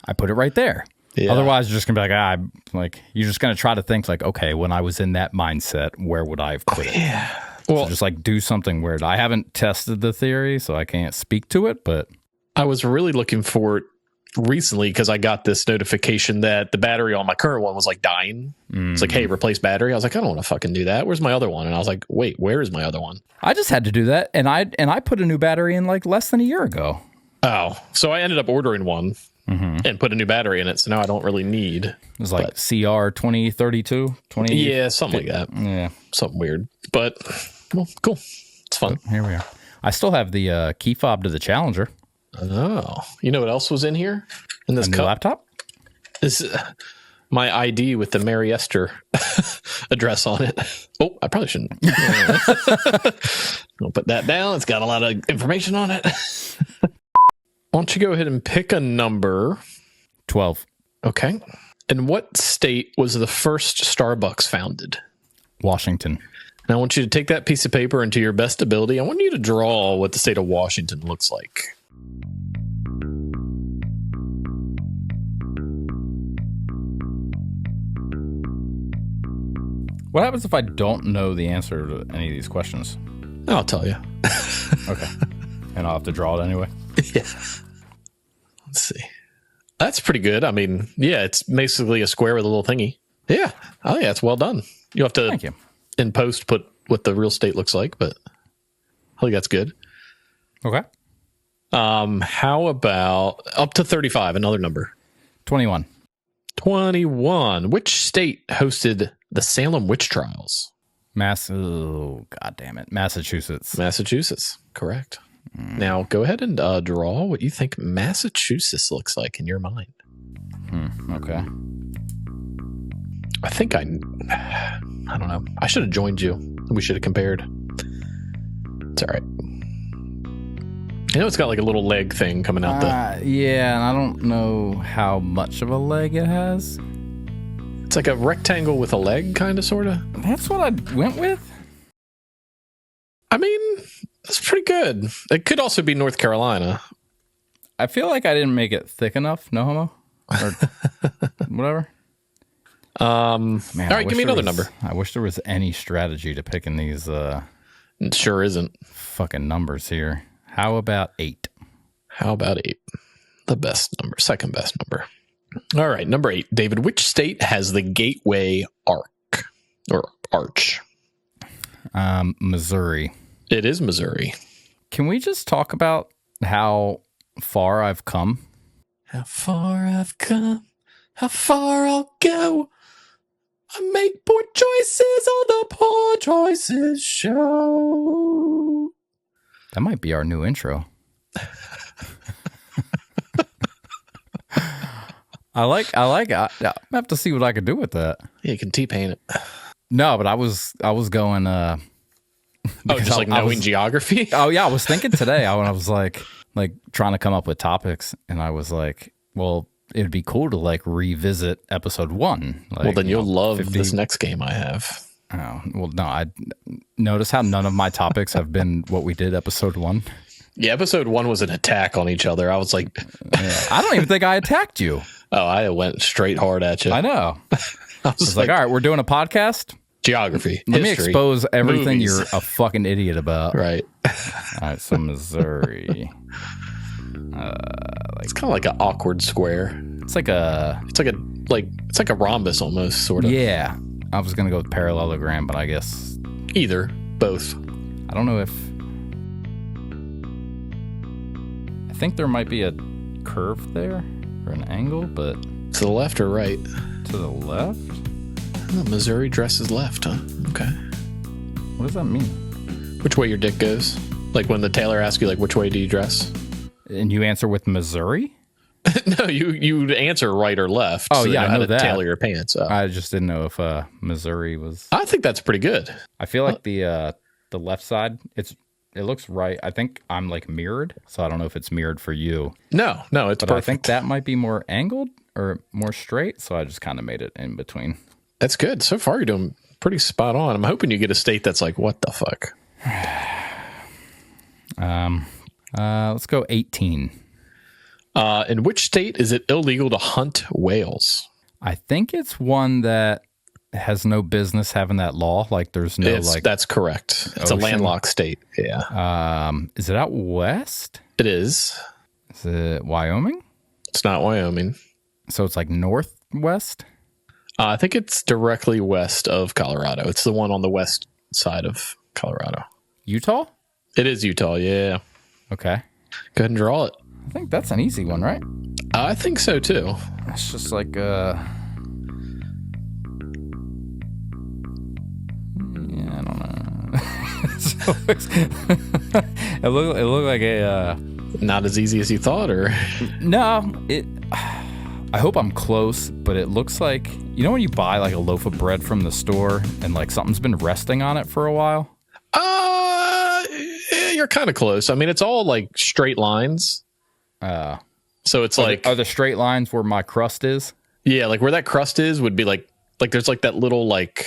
I put it right there. Yeah. Otherwise, you're just gonna be like, you're just gonna try to think like, okay, when I was in that mindset, where would I have put it? Yeah. Well, so just like do something weird. I haven't tested the theory, so I can't speak to it, but I was really looking for it recently because I got this notification that the battery on my current one was like dying. It's like, hey, replace battery. I was like, I don't want to fucking do that. Where's my other one? And I was like, wait, where is my other one? I just had to do that, and I put a new battery in like less than a year ago. Oh, so I ended up ordering one and put a new battery in it. So now I don't really need. It was like CR 2032, 20. Yeah, something like that. Yeah, something weird, but well, cool. It's fun. Here we are. I still have the key fob to the Challenger. Oh, you know what else was in here? In this cup? Laptop? This my ID with the Mary Esther address on it. Oh, I probably shouldn't. I'll put that down. It's got a lot of information on it. Why don't you go ahead and pick a number? 12. Okay. In what state was the first Starbucks founded? Washington. And I want you to take that piece of paper and to your best ability, I want you to draw what the state of Washington looks like. What happens if I don't know the answer to any of these questions? I'll tell you. Okay. And I'll have to draw it anyway? Yeah. Let's see. That's pretty good. I mean, yeah, it's basically a square with a little thingy. Yeah. Oh, yeah, it's well done. You'll have to, Thank you. In post, put what the real state looks like, but I think that's good. Okay. How about up to 35, another number? 21. 21. Which state hosted the Salem witch trials? God damn it. Massachusetts. Massachusetts. Correct. Now go ahead and draw what you think Massachusetts looks like in your mind. Okay. I think I don't know. I should have joined you. We should have compared. It's all right. I know it's got like a little leg thing coming out there. Yeah, and I don't know how much of a leg it has. It's like a rectangle with a leg, kind of, sort of. That's what I went with. I mean, that's pretty good. It could also be North Carolina. I feel like I didn't make it thick enough. No homo? Or whatever. Man, all right, give me another number. I wish there was any strategy to picking these. It sure isn't. Fucking numbers here. How about 8? How about 8? The best number, second best number. All right, number 8. David, which state has the Gateway Arc or Arch? Missouri. It is Missouri. Can we just talk about how far I've come? How far I've come, how far I'll go. I make poor choices on the Poor Choices Show. That might be our new intro. I like it. I have to see what I can do with that. Yeah, you can T-paint it. No, but I was going just like knowing geography? Oh yeah, I was thinking today I was like trying to come up with topics, and I was like, well, it'd be cool to like revisit episode 1. Like, well, then you'll love 50. This next game I have. Oh, well, no, I notice how none of my topics have been what we did episode 1. Yeah, episode 1 was an attack on each other. I was like, I don't even think I attacked you. Oh, I went straight hard at you. I know. I was like, all right, we're doing a podcast. Geography. Let history, me expose everything movies. You're a fucking idiot about. Right. All right, so Missouri. It's kind of like an awkward square. It's like a rhombus almost, sort of. Yeah. I was gonna go with parallelogram, but I guess either, both. I don't know if I think there might be a curve there or an angle, but to the left or right? To the left. Oh, Missouri dresses left, huh? Okay. What does that mean? Which way your dick goes? Like when the tailor asks you, like, which way do you dress? And you answer with Missouri? No, you answer right or left. Oh, so yeah, I know that. Tailor your pants up. I just didn't know if Missouri was. I think that's pretty good. I feel like the left side, it looks right. I think I'm like mirrored, so I don't know if it's mirrored for you. No, it's but perfect. I think that might be more angled or more straight, so I just kind of made it in between. That's good. So far, you're doing pretty spot on. I'm hoping you get a state that's like, what the fuck? Let's go 18. In which state is it illegal to hunt whales? I think it's one that has no business having that law. Like there's no that's correct. It's ocean. A landlocked state. Yeah. Is it out west? It is. Is it Wyoming? It's not Wyoming. So it's like northwest? I think it's directly west of Colorado. It's the one on the west side of Colorado. Utah? It is Utah, yeah. Okay. Go ahead and draw it. I think that's an easy one, right? I think so, too. It's just like, yeah, I don't know. it looked like a... Not as easy as you thought, or? No, I hope I'm close, but it looks like, you know when you buy like a loaf of bread from the store and like something's been resting on it for a while? You're kind of close. I mean, it's all like straight lines. So it's are the straight lines where my crust is? Yeah, like where that crust is would be like there's like that little like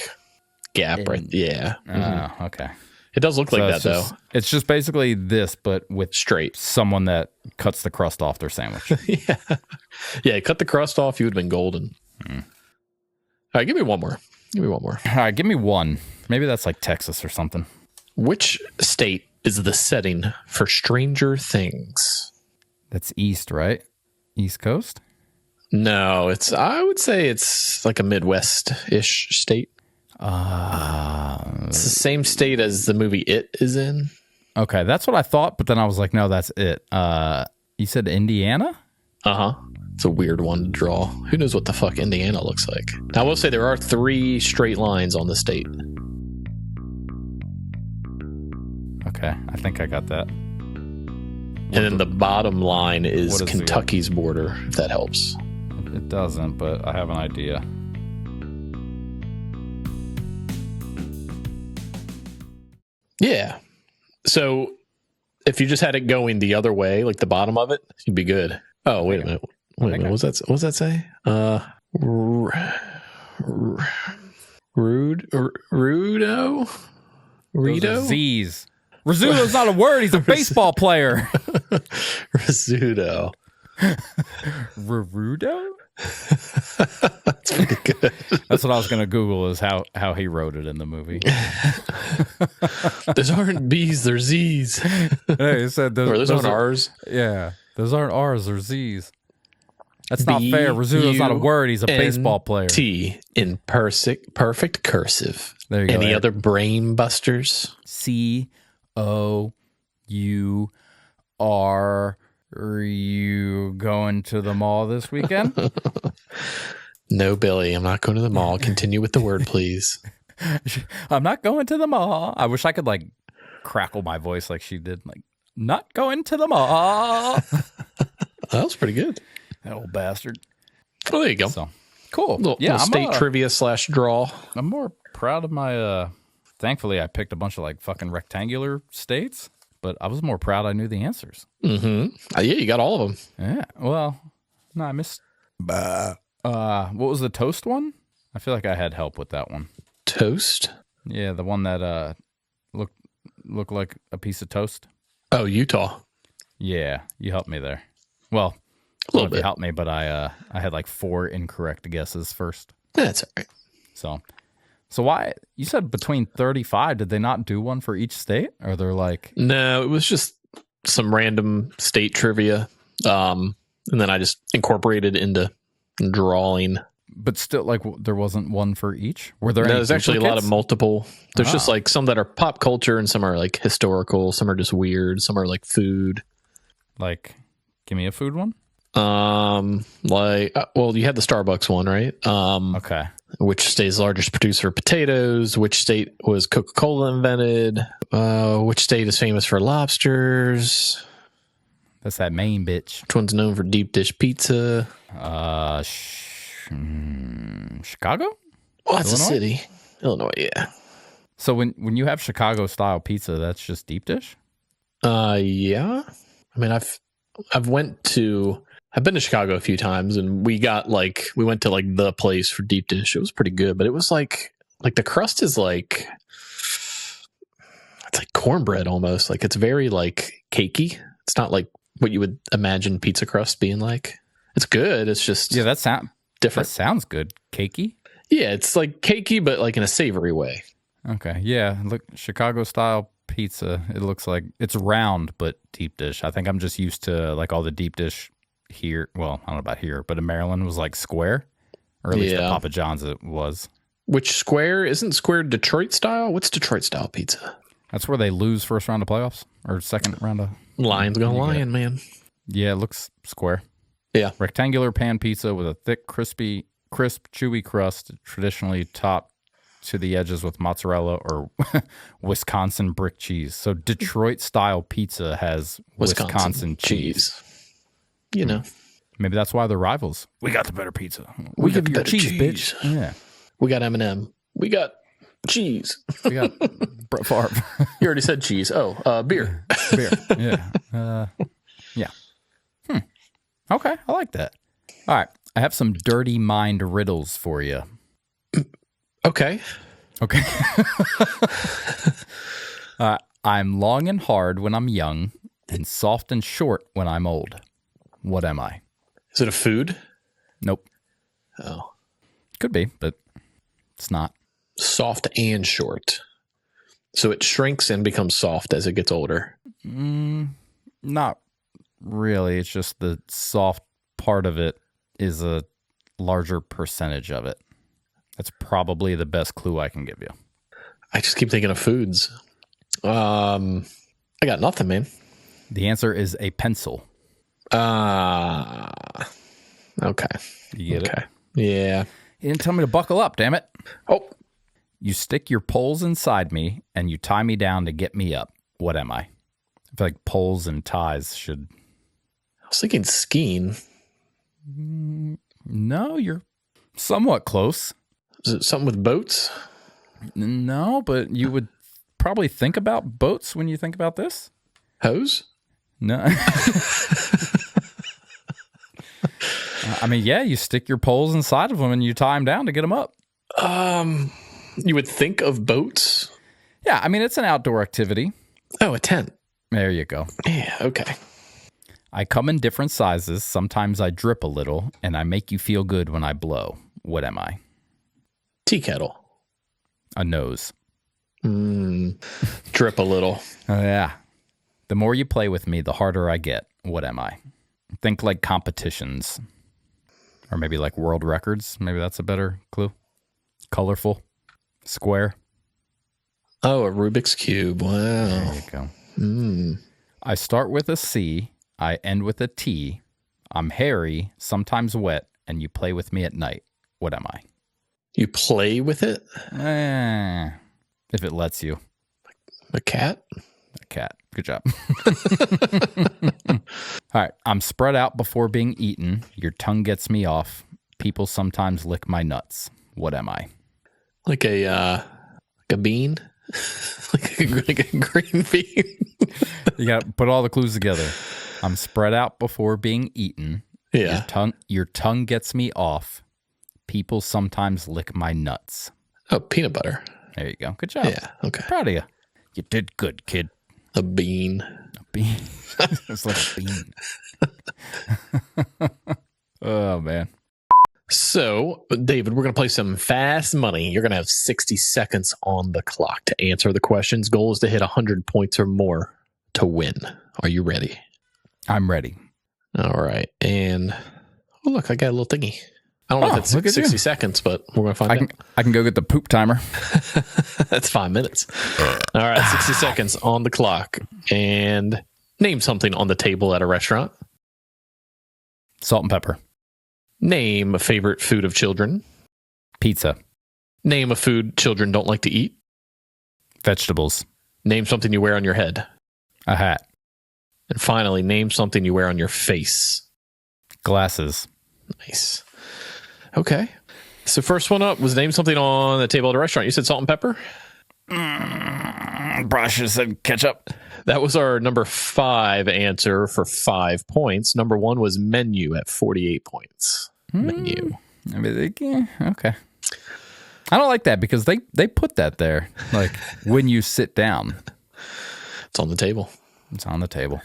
gap right. Yeah. Mm-hmm. Okay. It does look like that though. It's just basically this, but with straight someone that cuts the crust off their sandwich. Yeah. Cut the crust off. You would have been golden. All right, give me one more. All right, give me one. Maybe that's like Texas or something. Which state is the setting for Stranger Things? That's east, right? East Coast? No, I would say it's like a Midwest-ish state. It's the same state as the movie It is in. Okay, that's what I thought, but then I was like, no, that's it. You said Indiana? Uh-huh. It's a weird one to draw. Who knows what the fuck Indiana looks like? Now, I will say there are 3 straight lines on the state. Okay, I think I got that. And then the bottom line is Kentucky's border, if that helps. It doesn't, but I have an idea. Yeah. So if you just had it going the other way, like the bottom of it, you'd be good. Oh, wait a minute. What does that say? Rudo? Rito? Z's. Rizzuto's not a word. He's a baseball player. Rizzuto. Rudo? That's pretty good. That's what I was going to Google is how he wrote it in the movie. Those aren't B's, they're Z's. Hey, he said those aren't R's. Yeah, those aren't R's, they're Z's. That's not fair. Rizzuto's not a word. He's a baseball player. T in perfect cursive. There you go. Any other brain busters? COUR Are you going to the mall this weekend? No, Billy, I'm not going to the mall. Continue with the word, please. I'm not going to the mall. I wish I could like crackle my voice like she did. Like, not going to the mall. That was pretty good. That old bastard. Oh, there you go. So cool. Little state trivia / draw. I'm more proud of my, thankfully I picked a bunch of like fucking rectangular states, but I was more proud I knew the answers. Mm-hmm. Yeah, you got all of them. Yeah. Well, no, I missed. What was the toast one? I feel like I had help with that one. Toast? Yeah, the one that looked like a piece of toast. Oh, Utah. Yeah, you helped me there. Well, a little bit. You helped me, but I had like 4 incorrect guesses first. That's all right. So why you said between 35? Did they not do one for each state? Or they're like no, it was just some random state trivia, and then I just incorporated into drawing. But still, like there wasn't one for each. Were there? No, any there's actually a lot of multiple. There's just like some that are pop culture, and some are like historical. Some are just weird. Some are like food. Like, give me a food one. Well, you had the Starbucks one, right? Okay. Which state's largest producer of potatoes? Which state was Coca-Cola invented? Which state is famous for lobsters? That's that Maine bitch. Which one's known for deep dish pizza? Chicago? Oh, that's a city. Illinois, yeah. So when you have Chicago style pizza, that's just deep dish? Yeah. I mean, I've been to Chicago a few times, and we went to like the place for deep dish. It was pretty good, but it was like the crust is like, it's like cornbread almost. Like it's very like cakey. It's not like what you would imagine pizza crust being like. It's good. It's just different. That sounds good. Cakey? Yeah, it's like cakey, but like in a savory way. Okay. Yeah. Look, Chicago style pizza. It looks like it's round, but deep dish. I think I'm just used to like all the deep dish here. Well, I don't know about here, but in Maryland was like square, or at least the Papa John's it was. Which square? Isn't square Detroit style? What's Detroit style pizza? That's where they lose first round of playoffs or second round of. Lion's gonna lion, man. Yeah, it looks square. Yeah. Rectangular pan pizza with a thick, crisp, chewy crust, traditionally topped to the edges with mozzarella or Wisconsin brick cheese. So Detroit style pizza has Wisconsin cheese. You know. Maybe that's why they're rivals. We got the better pizza. We give you your cheese, bitch. Yeah. We got M&M. We got cheese. We got Brett Favre. You already said cheese. Oh, beer. Beer. Yeah. Yeah. Okay, I like that. All right, I have some dirty mind riddles for you. Okay. I'm long and hard when I'm young and soft and short when I'm old. What am I? Is it a food? Nope. Oh. Could be, but it's not. Soft and short. So it shrinks and becomes soft as it gets older. Not really. It's just the soft part of it is a larger percentage of it. That's probably the best clue I can give you. I just keep thinking of foods. I got nothing, man. The answer is a pencil. Okay. You get it? Yeah. You didn't tell me to buckle up, damn it. Oh. You stick your poles inside me and you tie me down to get me up. What am I? I feel like poles and ties should... I was thinking skiing. No, you're somewhat close. Is it something with boats? No, but you would probably think about boats when you think about this. Hose? No. I mean, yeah, you stick your poles inside of them and you tie them down to get them up. You would think of boats? Yeah, I mean, it's an outdoor activity. Oh, a tent. There you go. Yeah, okay. I come in different sizes. Sometimes I drip a little, and I make you feel good when I blow. What am I? Tea kettle. A nose. Drip a little. Oh, yeah. The more you play with me, the harder I get. What am I? Think like competitions. Or maybe like world records. Maybe that's a better clue. Colorful. Square. Oh, a Rubik's Cube. Wow. There you go. I start with a C. I end with a T. I'm hairy, sometimes wet, and you play with me at night. What am I? You play with it? If it lets you. A cat? A cat. Good job. All right. I'm spread out before being eaten. Your tongue gets me off. People sometimes lick my nuts. What am I? Like a bean? like a green bean? You got to put all the clues together. I'm spread out before being eaten. Yeah. Your tongue gets me off. People sometimes lick my nuts. Oh, peanut butter. There you go. Good job. Yeah. Okay. Proud of you. You did good, kid. A bean. A bean. It's like a bean. Oh, man. So, David, we're going to play some fast money. You're going to have 60 seconds on the clock to answer the questions. Goal is to hit 100 points or more to win. Are you ready? I'm ready. All right. And, oh, look, I got a little thingy. I don't know if it's 60 seconds, but we're going to find out. I can go get the poop timer. That's 5 minutes. All right, 60 seconds on the clock. And name something on the table at a restaurant. Salt and pepper. Name a favorite food of children. Pizza. Name a food children don't like to eat. Vegetables. Name something you wear on your head. A hat. And finally, name something you wear on your face. Glasses. Nice. Okay. So first one up was name something on the table at a restaurant. You said salt and pepper? Probably should have said ketchup. That was our number 5 answer for 5 points. Number 1 was menu at 48 points. Menu. I mean, okay. I don't like that because they put that there. Like when you sit down. It's on the table. It's on the table.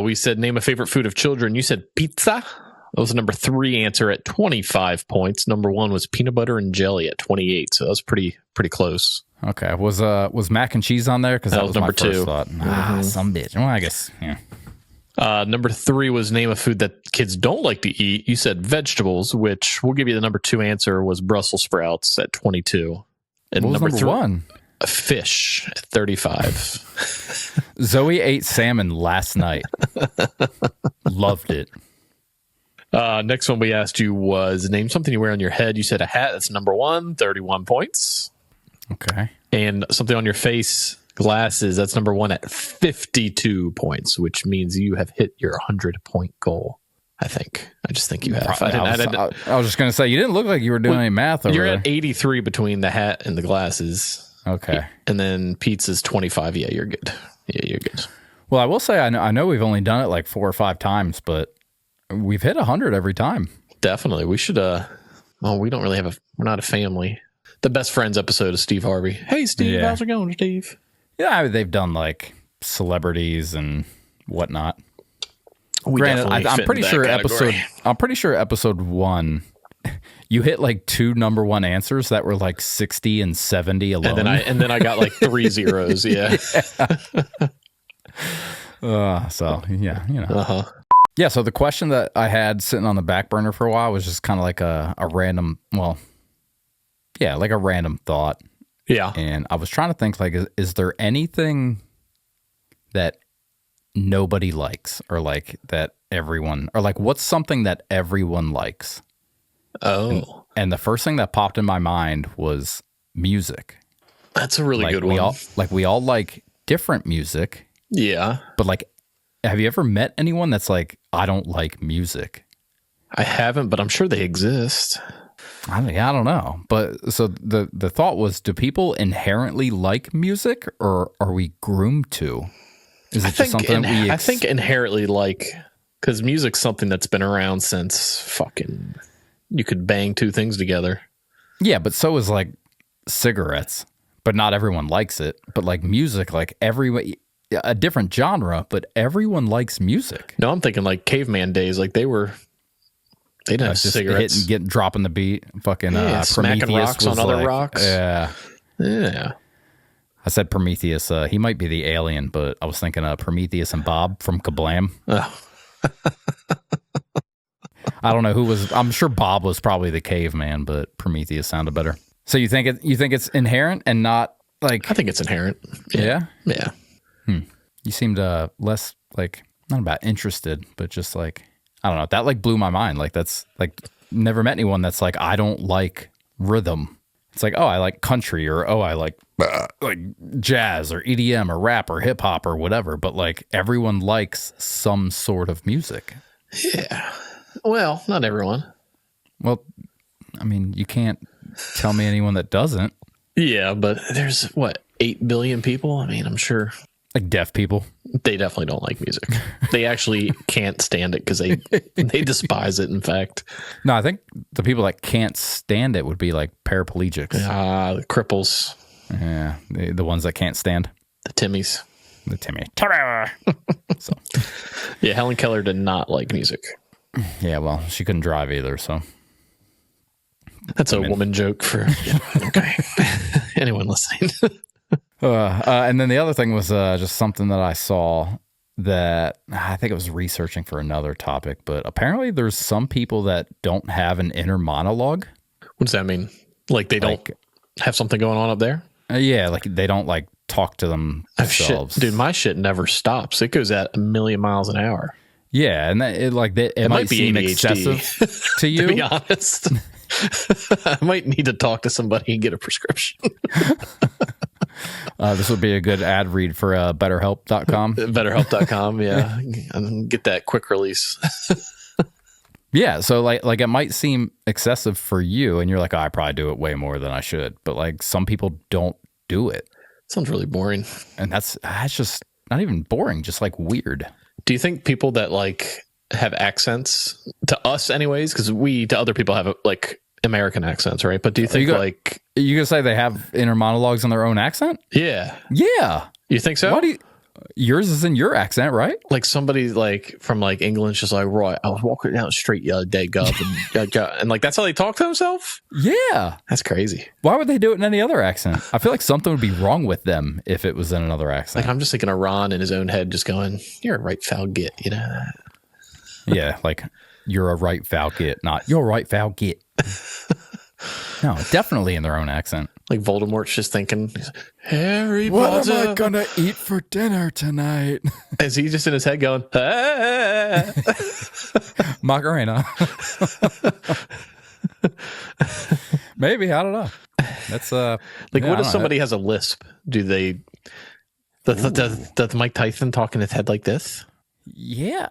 We said name a favorite food of children. You said pizza. That was number 3 answer at 25 points. Number 1 was peanut butter and jelly at 28. So that was pretty close. Okay. Was mac and cheese on there? Because that was number my first 2. thought. Some bitch. Well, I guess, yeah. Number 3 was name a food that kids don't like to eat. You said vegetables, which we'll give you the number 2 answer was Brussels sprouts at 22. And what was number 1? Fish at 35. Zoe ate salmon last night. Loved it. Next one we asked you was name something you wear on your head. You said a hat. That's number 1, 31 points. Okay. And something on your face, glasses. That's number 1 at 52 points, which means you have hit your 100-point goal. I think. I just think you have. I was just going to say, you didn't look like you were doing any math over You're there. at 83 between the hat and the glasses. Okay. And then pizza's 25. Yeah, you're good. Yeah, you're good. Well, I will say, I know we've only done it like 4 or 5 times, but we've hit 100 every time. Definitely. We should, we don't really we're not a family. The Best Friends episode of Steve Harvey. Hey, Steve, how's it going, Steve? Yeah, they've done like celebrities and whatnot. Granted, I'm pretty sure episode 1, you hit like 2 number 1 answers that were like 60 and 70 alone. And then I got like 3 zeros. Yeah. So yeah, you know. Yeah. So the question that I had sitting on the back burner for a while was just kind of like a random, like a random thought. Yeah. And I was trying to think like, is there anything that nobody likes or like that everyone, or like what's something that everyone likes? Oh. And the first thing that popped in my mind was music. That's a really good one. We all like different music. Yeah. But like, have you ever met anyone that's like, I don't like music? I haven't, but I'm sure they exist. I don't know. But so the thought was, do people inherently like music or are we groomed to? Is it just something that I think inherently like, because music's something that's been around since fucking, you could bang 2 things together. Yeah, but so is like cigarettes, but not everyone likes it. But like music, like everyone, a different genre, but everyone likes music. No, I'm thinking like caveman days, like they didn't have cigarettes. Dropping the beat, fucking smacking Prometheus rocks on other rocks. Yeah. I said Prometheus. He might be the alien, but I was thinking Prometheus and Bob from Kablam. Oh. I don't know who was. I'm sure Bob was probably the caveman, but Prometheus sounded better. So you think it's inherent and not like? I think it's inherent. Yeah. Yeah. You seemed less like. not about interested, but just like, I don't know, that like blew my mind. Like that's like, never met anyone that's like, I don't like rhythm. It's like, oh, I like country, or oh, I like jazz or EDM or rap or hip hop or whatever. But like everyone likes some sort of music. Yeah. Well, not everyone. Well, I mean, you can't tell me anyone that doesn't. Yeah, but there's what, 8 billion people? I mean, I'm sure. Like deaf people. They definitely don't like music. They actually can't stand it because they despise it, in fact. No, I think the people that can't stand it would be like paraplegics. The cripples. Yeah, the ones that can't stand. The Timmies. The Timmy. So. Yeah, Helen Keller did not like music. Yeah, well, she couldn't drive either, so. That's a woman joke for okay. Anyone listening. And then the other thing was just something that I saw that I think I was researching for another topic, but apparently there's some people that don't have an inner monologue. What does that mean? Like they don't have something going on up there? Yeah, like they don't like talk to themselves. Dude, my shit never stops. It goes at 1,000,000 miles an hour. Yeah, and it might be seem ADHD, excessive to you. To be honest. I might need to talk to somebody and get a prescription. This would be a good ad read for BetterHelp.com. BetterHelp.com, yeah. And get that quick release. Yeah, so like it might seem excessive for you, and you're like, oh, I probably do it way more than I should. But like some people don't do it. Sounds really boring. And that's just not even boring, just like weird. Do you think people that like have accents, to us anyways, because we to other people have like American accents, right? But do you think you gonna say they have inner monologues in their own accent? Yeah. Yeah. You think so? Why do you, yours is in your accent, right? Like somebody like from like England's just like, right, I was walking down the street the other day, Gov, and like that's how they talk to themselves? Yeah. That's crazy. Why would they do it in any other accent? I feel like something would be wrong with them if it was in another accent. Like I'm just thinking of Ron in his own head just going, you're a right foul git, you know? Yeah, like you're a right foul git, not you're a right foul git. No, definitely in their own accent. Like Voldemort's just thinking, Harry what Potter. am I gonna eat for dinner tonight? Is he just in his head going, ah. Macarena. Maybe, I don't know. That's like what if somebody has a lisp? Do they does Mike Tyson talk in his head like this? Yeah.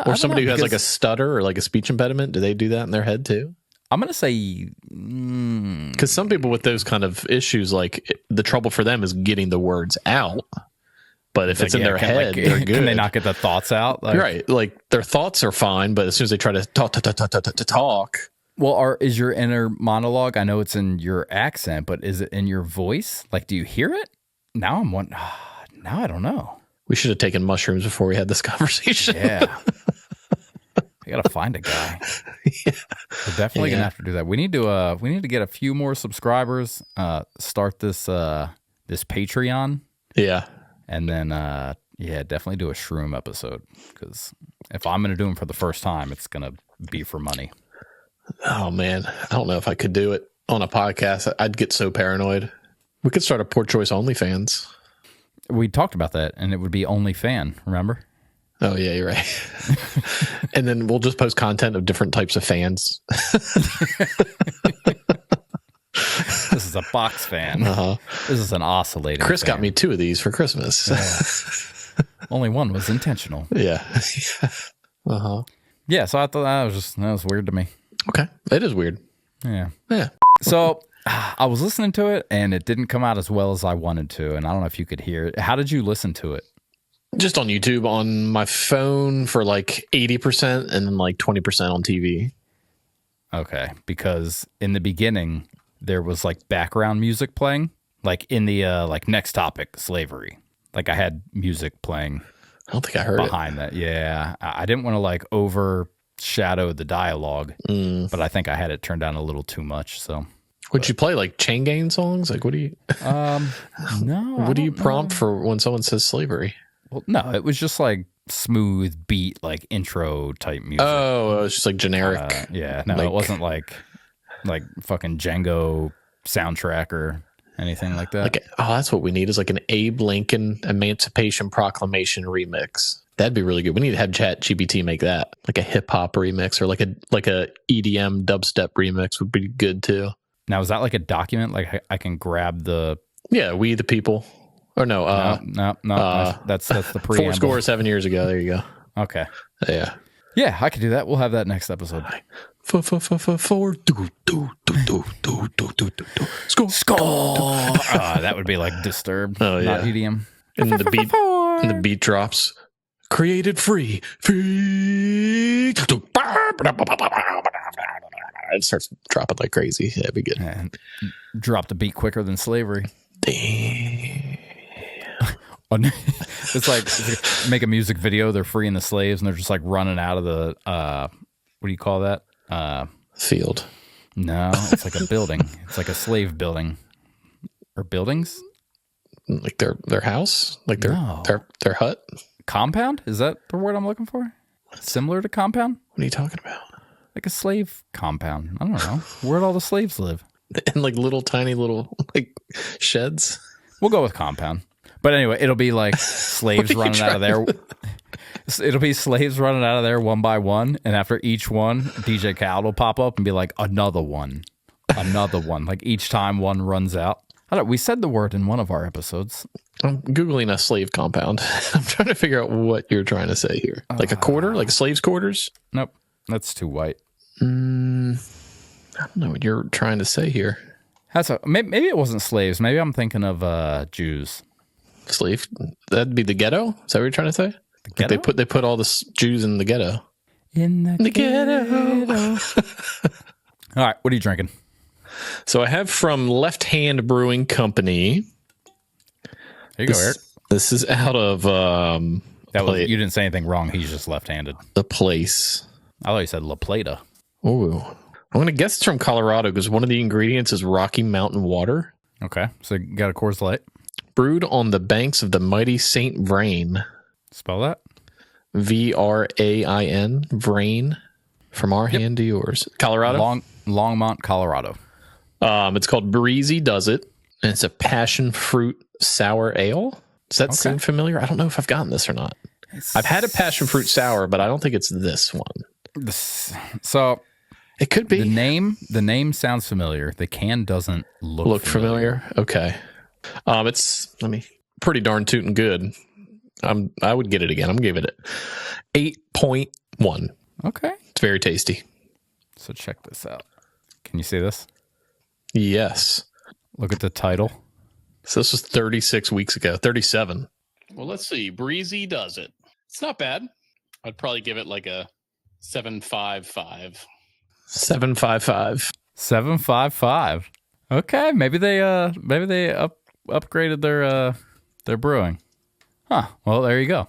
Or somebody who has like a stutter or like a speech impediment, do they do that in their head too? I'm going to say... Because some people with those kind of issues, like the trouble for them is getting the words out. But if it's in their head, they're good. Can they not get the thoughts out? Like, right. Like their thoughts are fine, but as soon as they try to talk. Well, is your inner monologue, I know it's in your accent, but is it in your voice? Like, do you hear it? Now I don't know. We should have taken mushrooms before we had this conversation. Yeah. We gotta find a guy. Yeah. We're definitely gonna have to do that. We need to get a few more subscribers. Start this Patreon. Yeah, and then definitely do a shroom episode, because if I'm gonna do them for the first time, it's gonna be for money. Oh man, I don't know if I could do it on a podcast. I'd get so paranoid. We could start a Poor Choice OnlyFans. We talked about that, and it would be OnlyFan. Remember? Oh, yeah, you're right. And then we'll just post content of different types of fans. This is a box fan. Uh-huh. This is an oscillating Chris fan. got me 2 of these for Christmas. Yeah. Only one was intentional. Yeah. Uh-huh. Yeah, so I thought that was weird to me. Okay. It is weird. Yeah. Yeah. So I was listening to it, and it didn't come out as well as I wanted to, and I don't know if you could hear it. How did you listen to it? Just on YouTube, on my phone for like 80% and then like 20% on TV. Okay, because in the beginning there was like background music playing, like in the like next topic, slavery. Like I had music playing. I don't think I heard behind that. Yeah, I didn't want to like overshadow the dialogue, but I think I had it turned down a little too much. So, would you play like chain gang songs? Like, what do you? No. What do you prompt for when someone says slavery? Well, no, it was just like smooth beat, like intro type music. Oh, it was just like generic. Yeah, no, it wasn't like fucking Django soundtrack or anything like that. Like, oh, that's what we need is like an Abe Lincoln Emancipation Proclamation remix. That'd be really good. We need to have ChatGPT make that, like a hip hop remix or like a EDM dubstep remix would be good too. Now, is that like a document? Like I can grab the... Yeah, We the People. Or no. No. That's the preamble. 7 years ago. There you go. Okay. Yeah. Yeah, I could do that. We'll have that next episode. Score. That would be like Disturbed. Oh, yeah. Not EDM. And the beat drops. Created free. It starts dropping like crazy. That'd be good. And drop the beat quicker than slavery. It's like make a music video. They're freeing the slaves and they're just like running out of the what do you call that? Field. No, it's like a building. It's like a slave building or buildings. Like their house, like their hut. Compound? Is that the word I'm looking for? Similar to compound? What are you talking about? Like a slave compound. I don't know. Where'd all the slaves live? In like tiny little like sheds. We'll go with compound. But anyway, it'll be like slaves running out of there. It'll be slaves running out of there one by one. And after each one, DJ Khaled will pop up and be like, another one. Like each time one runs out. We said the word in one of our episodes. I'm Googling a slave compound. I'm trying to figure out what you're trying to say here. Like a quarter? Like a slave's quarters? Nope. That's too white. I don't know what you're trying to say here. Maybe it wasn't slaves. Maybe I'm thinking of Jews. Slave? That'd be the ghetto? Is that what you're trying to say? The ghetto? Like they put all the Jews in the ghetto. In the ghetto. All right. What are you drinking? So I have from Left Hand Brewing Company. There you go, Eric. This is out of you didn't say anything wrong. He's just left-handed. The place. I thought you said La Plata. Ooh. I'm going to guess it's from Colorado because one of the ingredients is Rocky Mountain water. Okay. So you got a Coors Light. Brewed on the banks of the mighty St. Vrain. Spell that. Vrain. Vrain. From our hand to yours. Colorado? Longmont, Colorado. It's called Breezy Does It. And it's a passion fruit sour ale. Does that seem familiar? I don't know if I've gotten this or not. I've had a passion fruit sour, but I don't think it's this one. So it could be. The name sounds familiar. The can doesn't look familiar. Okay. It's pretty darn tootin' good. I would get it again. I'm giving it 8.1. Okay. It's very tasty. So check this out. Can you see this? Yes. Look at the title. So this was 36 weeks ago. 37. Well, let's see. Breezy Does It. It's not bad. I'd probably give it like a 7.55. 7.55. 7.55. Okay, maybe they upgraded their brewing. Huh. Well, there you go.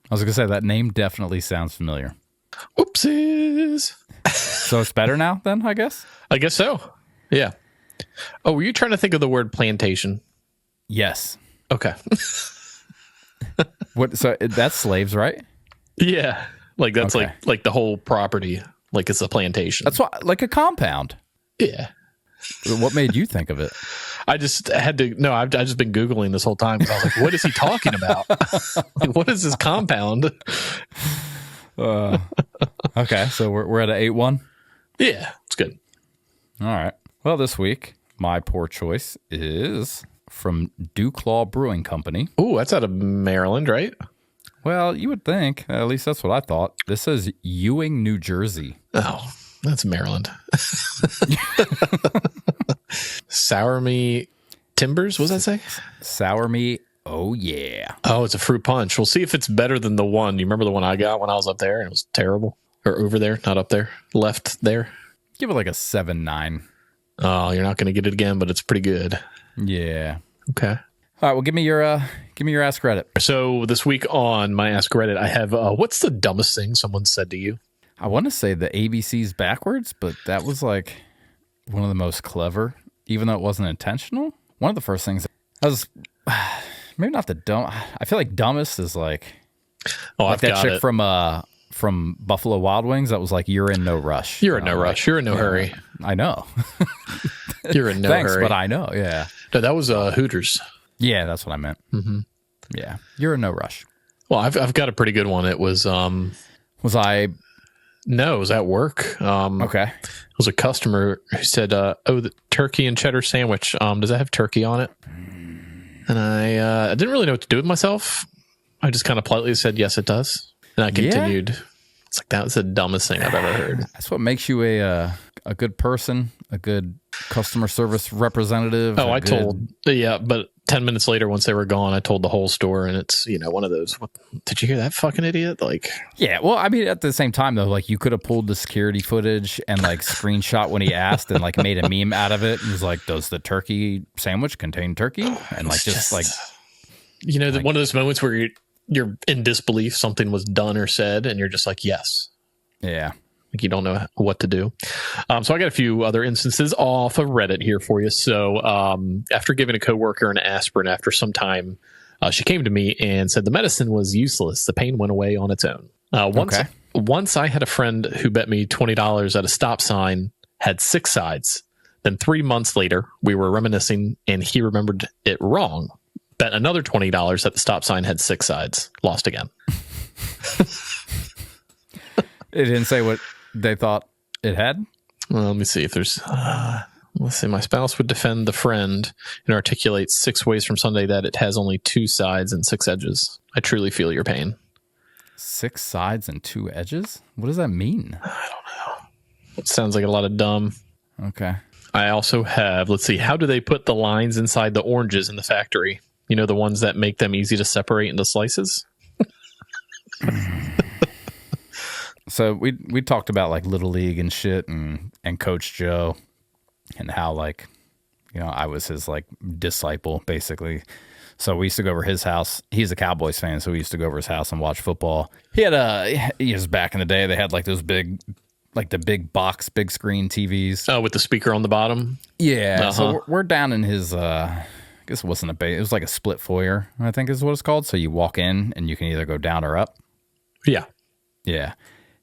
I was gonna say that name definitely sounds familiar. Oopsies. So it's better now, then, I guess. I guess so. Yeah. Oh, were you trying to think of the word plantation? Yes. Okay. What? So that's slaves, right? Yeah. Like that's like the whole property. Like it's a plantation. That's what, like a compound. Yeah. What made you think of it? I just had to. No, I've just been Googling this whole time. I was like, what is he talking about? Like, what is this compound? Okay, so we're at an 8.1. Yeah, it's good. All right. Well, this week my pour choice is from Duclaw Brewing Company. Ooh, that's out of Maryland, right? Well, you would think. At least that's what I thought. This is Ewing, New Jersey. Oh, that's Maryland. Sour Me Timbers, what does that say? Sour Me, oh yeah. Oh, it's a fruit punch. We'll see if it's better than the one. You remember the one I got when I was up there and it was terrible? Or over there, not up there, left there? Give it like a 7.9. Oh, you're not going to get it again, but it's pretty good. Yeah. Okay. All right, well, give me your Ask Reddit. So this week on my Ask Reddit, I have, what's the dumbest thing someone said to you? I want to say the ABC's backwards, but that was like one of the most clever, even though it wasn't intentional. One of the first things I was, maybe not the dumb. I feel like dumbest is like, I've that got chick it. from Buffalo Wild Wings that was like, you're in no rush. You're in no rush. You're in no hurry. I know. You're in no Thanks, hurry. but I know. Yeah. No, that was Hooters. Yeah, that's what I meant. Mm-hmm. Yeah. You're in no rush. Well, I've got a pretty good one. It was Was I? No, it was at work. Okay. It was a customer who said, the turkey and cheddar sandwich, does that have turkey on it? And I didn't really know what to do with myself. I just kind of politely said, yes, it does. And I continued. Yeah. It's like, that was the dumbest thing I've ever heard. That's what makes you a good person, a good customer service representative. Oh, but 10 minutes later, once they were gone, I told the whole store, and it's, one of those, what, did you hear that fucking idiot? Like, yeah, well, I mean, at the same time, though, like, you could have pulled the security footage and, like, screenshot when he asked and, like, made a meme out of it. And was like, does the turkey sandwich contain turkey? And, like, just like... one of those moments where you're in disbelief something was done or said, and you're just like, yes. Yeah. Like you don't know what to do. So I got a few other instances off of Reddit here for you. So after giving a coworker an aspirin after some time, she came to me and said the medicine was useless. The pain went away on its own. Once I had a friend who bet me $20 at a stop sign had 6 sides. Then 3 months later, we were reminiscing and he remembered it wrong. Bet another $20 that the stop sign had 6 sides. Lost again. It didn't say what they thought it had? Well, let me see if there's... let's see. My spouse would defend the friend and articulate 6 ways from Sunday that it has only 2 sides and 6 edges. I truly feel your pain. 6 sides and 2 edges? What does that mean? I don't know. It sounds like a lot of dumb. Okay. I also have... Let's see. How do they put the lines inside the oranges in the factory? The ones that make them easy to separate into slices? So we talked about like Little League and shit and Coach Joe and how like, I was his like disciple basically. So we used to go over his house. He's a Cowboys fan, so we used to go over his house and watch football. He was back in the day, they had like those big, like the big screen TVs. Oh, with the speaker on the bottom? Yeah. Uh-huh. So we're down in his, I guess it wasn't a base. It was like a split foyer, I think is what it's called. So you walk in and you can either go down or up. Yeah. Yeah.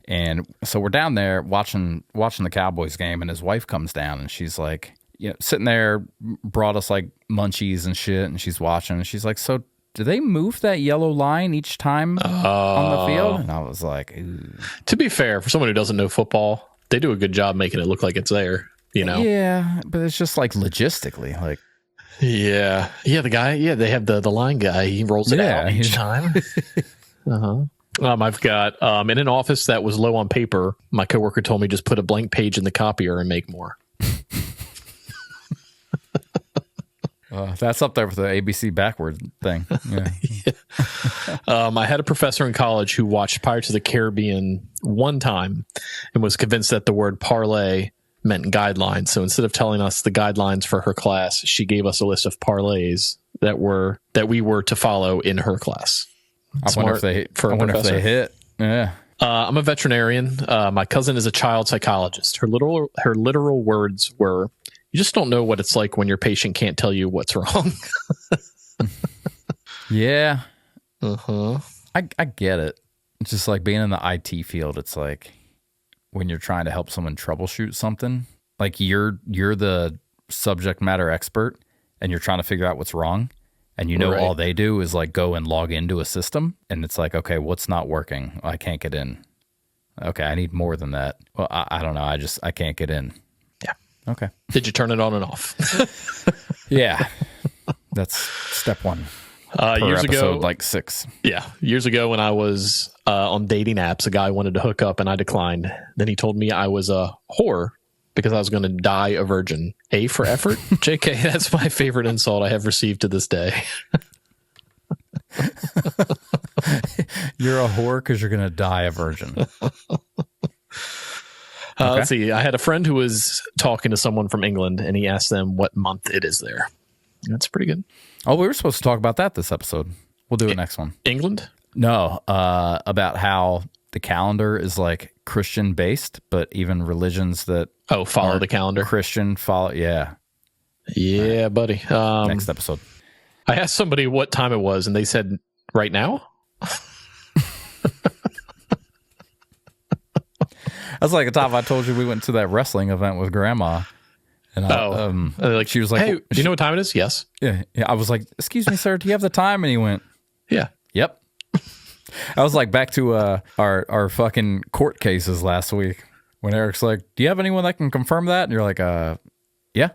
And so we're down there watching the Cowboys game, and his wife comes down, and she's like, sitting there, brought us like munchies and shit, and she's watching, and she's like, so do they move that yellow line each time on the field? And I was like, ooh. To be fair, for someone who doesn't know football, they do a good job making it look like it's there, Yeah, but it's just like logistically, like. Yeah. Yeah, the guy, they have the line guy, he rolls it out each time. Uh-huh. I've got in an office that was low on paper, my coworker told me just put a blank page in the copier and make more. That's up there with the ABC backward thing. Yeah. Yeah. I had a professor in college who watched Pirates of the Caribbean one time and was convinced that the word parlay meant guidelines. So instead of telling us the guidelines for her class, she gave us a list of parlays that we were to follow in her class. I wonder if they hit. Yeah. I'm a veterinarian. My cousin is a child psychologist. Her literal words were, "You just don't know what it's like when your patient can't tell you what's wrong." Yeah. Uh-huh. I get it. It's just like being in the IT field. It's like when you're trying to help someone troubleshoot something, like you're the subject matter expert and you're trying to figure out what's wrong. And all they do is like go and log into a system, and it's like, okay, what's not working? I can't get in. Okay, I need more than that. Well, I don't know. I can't get in. Yeah. Okay. Did you turn it on and off? Yeah. That's step 1. Years ago, like 6. Yeah. Years ago when I was on dating apps, a guy wanted to hook up and I declined. Then he told me I was a whore because I was going to die a virgin. A for effort? JK, that's my favorite insult I have received to this day. You're a whore because you're going to die a virgin. Let's see. I had a friend who was talking to someone from England, and he asked them what month it is there. That's pretty good. Oh, we were supposed to talk about that this episode. We'll do it next one. England? No, about how the calendar is like Christian based, but even religions that follow the calendar. Christian follow. Yeah. Yeah, buddy. Next episode. I asked somebody what time it was, and they said, right now? That's like the time I told you we went to that wrestling event with Grandma. And she was like, "Hey, do you know what time it is?" Yes. Yeah. I was like, "Excuse me, sir, do you have the time?" And he went, "Yeah." Yep. I was like back to our fucking court cases last week when Eric's like, "Do you have anyone that can confirm that?" And you're like, yeah,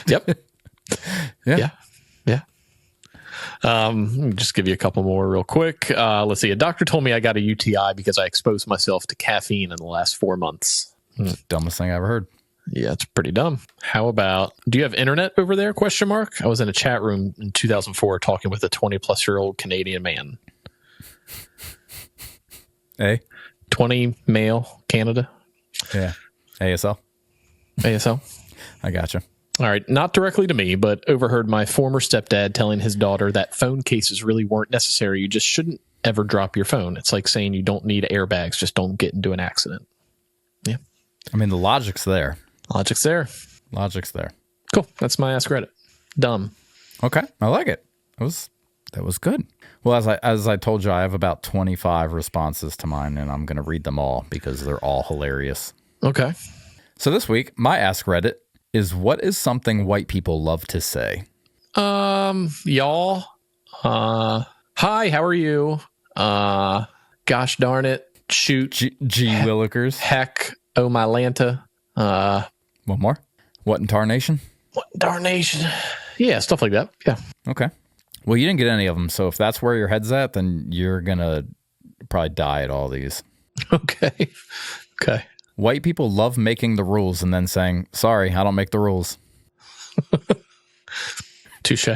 Yep. yeah. Just give you a couple more real quick. Let's see. A doctor told me I got a UTI because I exposed myself to caffeine in the last 4 months. It's the dumbest thing I ever heard. Yeah, it's pretty dumb. How about, do you have internet over there? Question mark. I was in a chat room in 2004 talking with a 20-plus-year-old Canadian man. Hey, 20 male, Canada. yeah, ASL. ASL. I gotcha. All right, not directly to me, but overheard my former stepdad telling his daughter that phone cases really weren't necessary. You just shouldn't ever drop your phone. It's like saying you don't need airbags, just don't get into an accident. Yeah. I mean, the logic's there. Logic's there. Cool. That's my Ask Reddit. Dumb. Okay, I like it. That was good. Well, as I told you, I have about 25 responses to mine, and I'm going to read them all because they're all hilarious. Okay. So this week, my Ask Reddit is, what is something white people love to say? Y'all. Hi, how are you? Gosh darn it. Shoot. G Willikers. Heck. Oh, my Lanta. One more. What in tarnation? What darnation? Yeah, stuff like that. Yeah. Okay. Well, you didn't get any of them, so if that's where your head's at, then you're going to probably die at all these. Okay. White people love making the rules and then saying, sorry, I don't make the rules. Touche.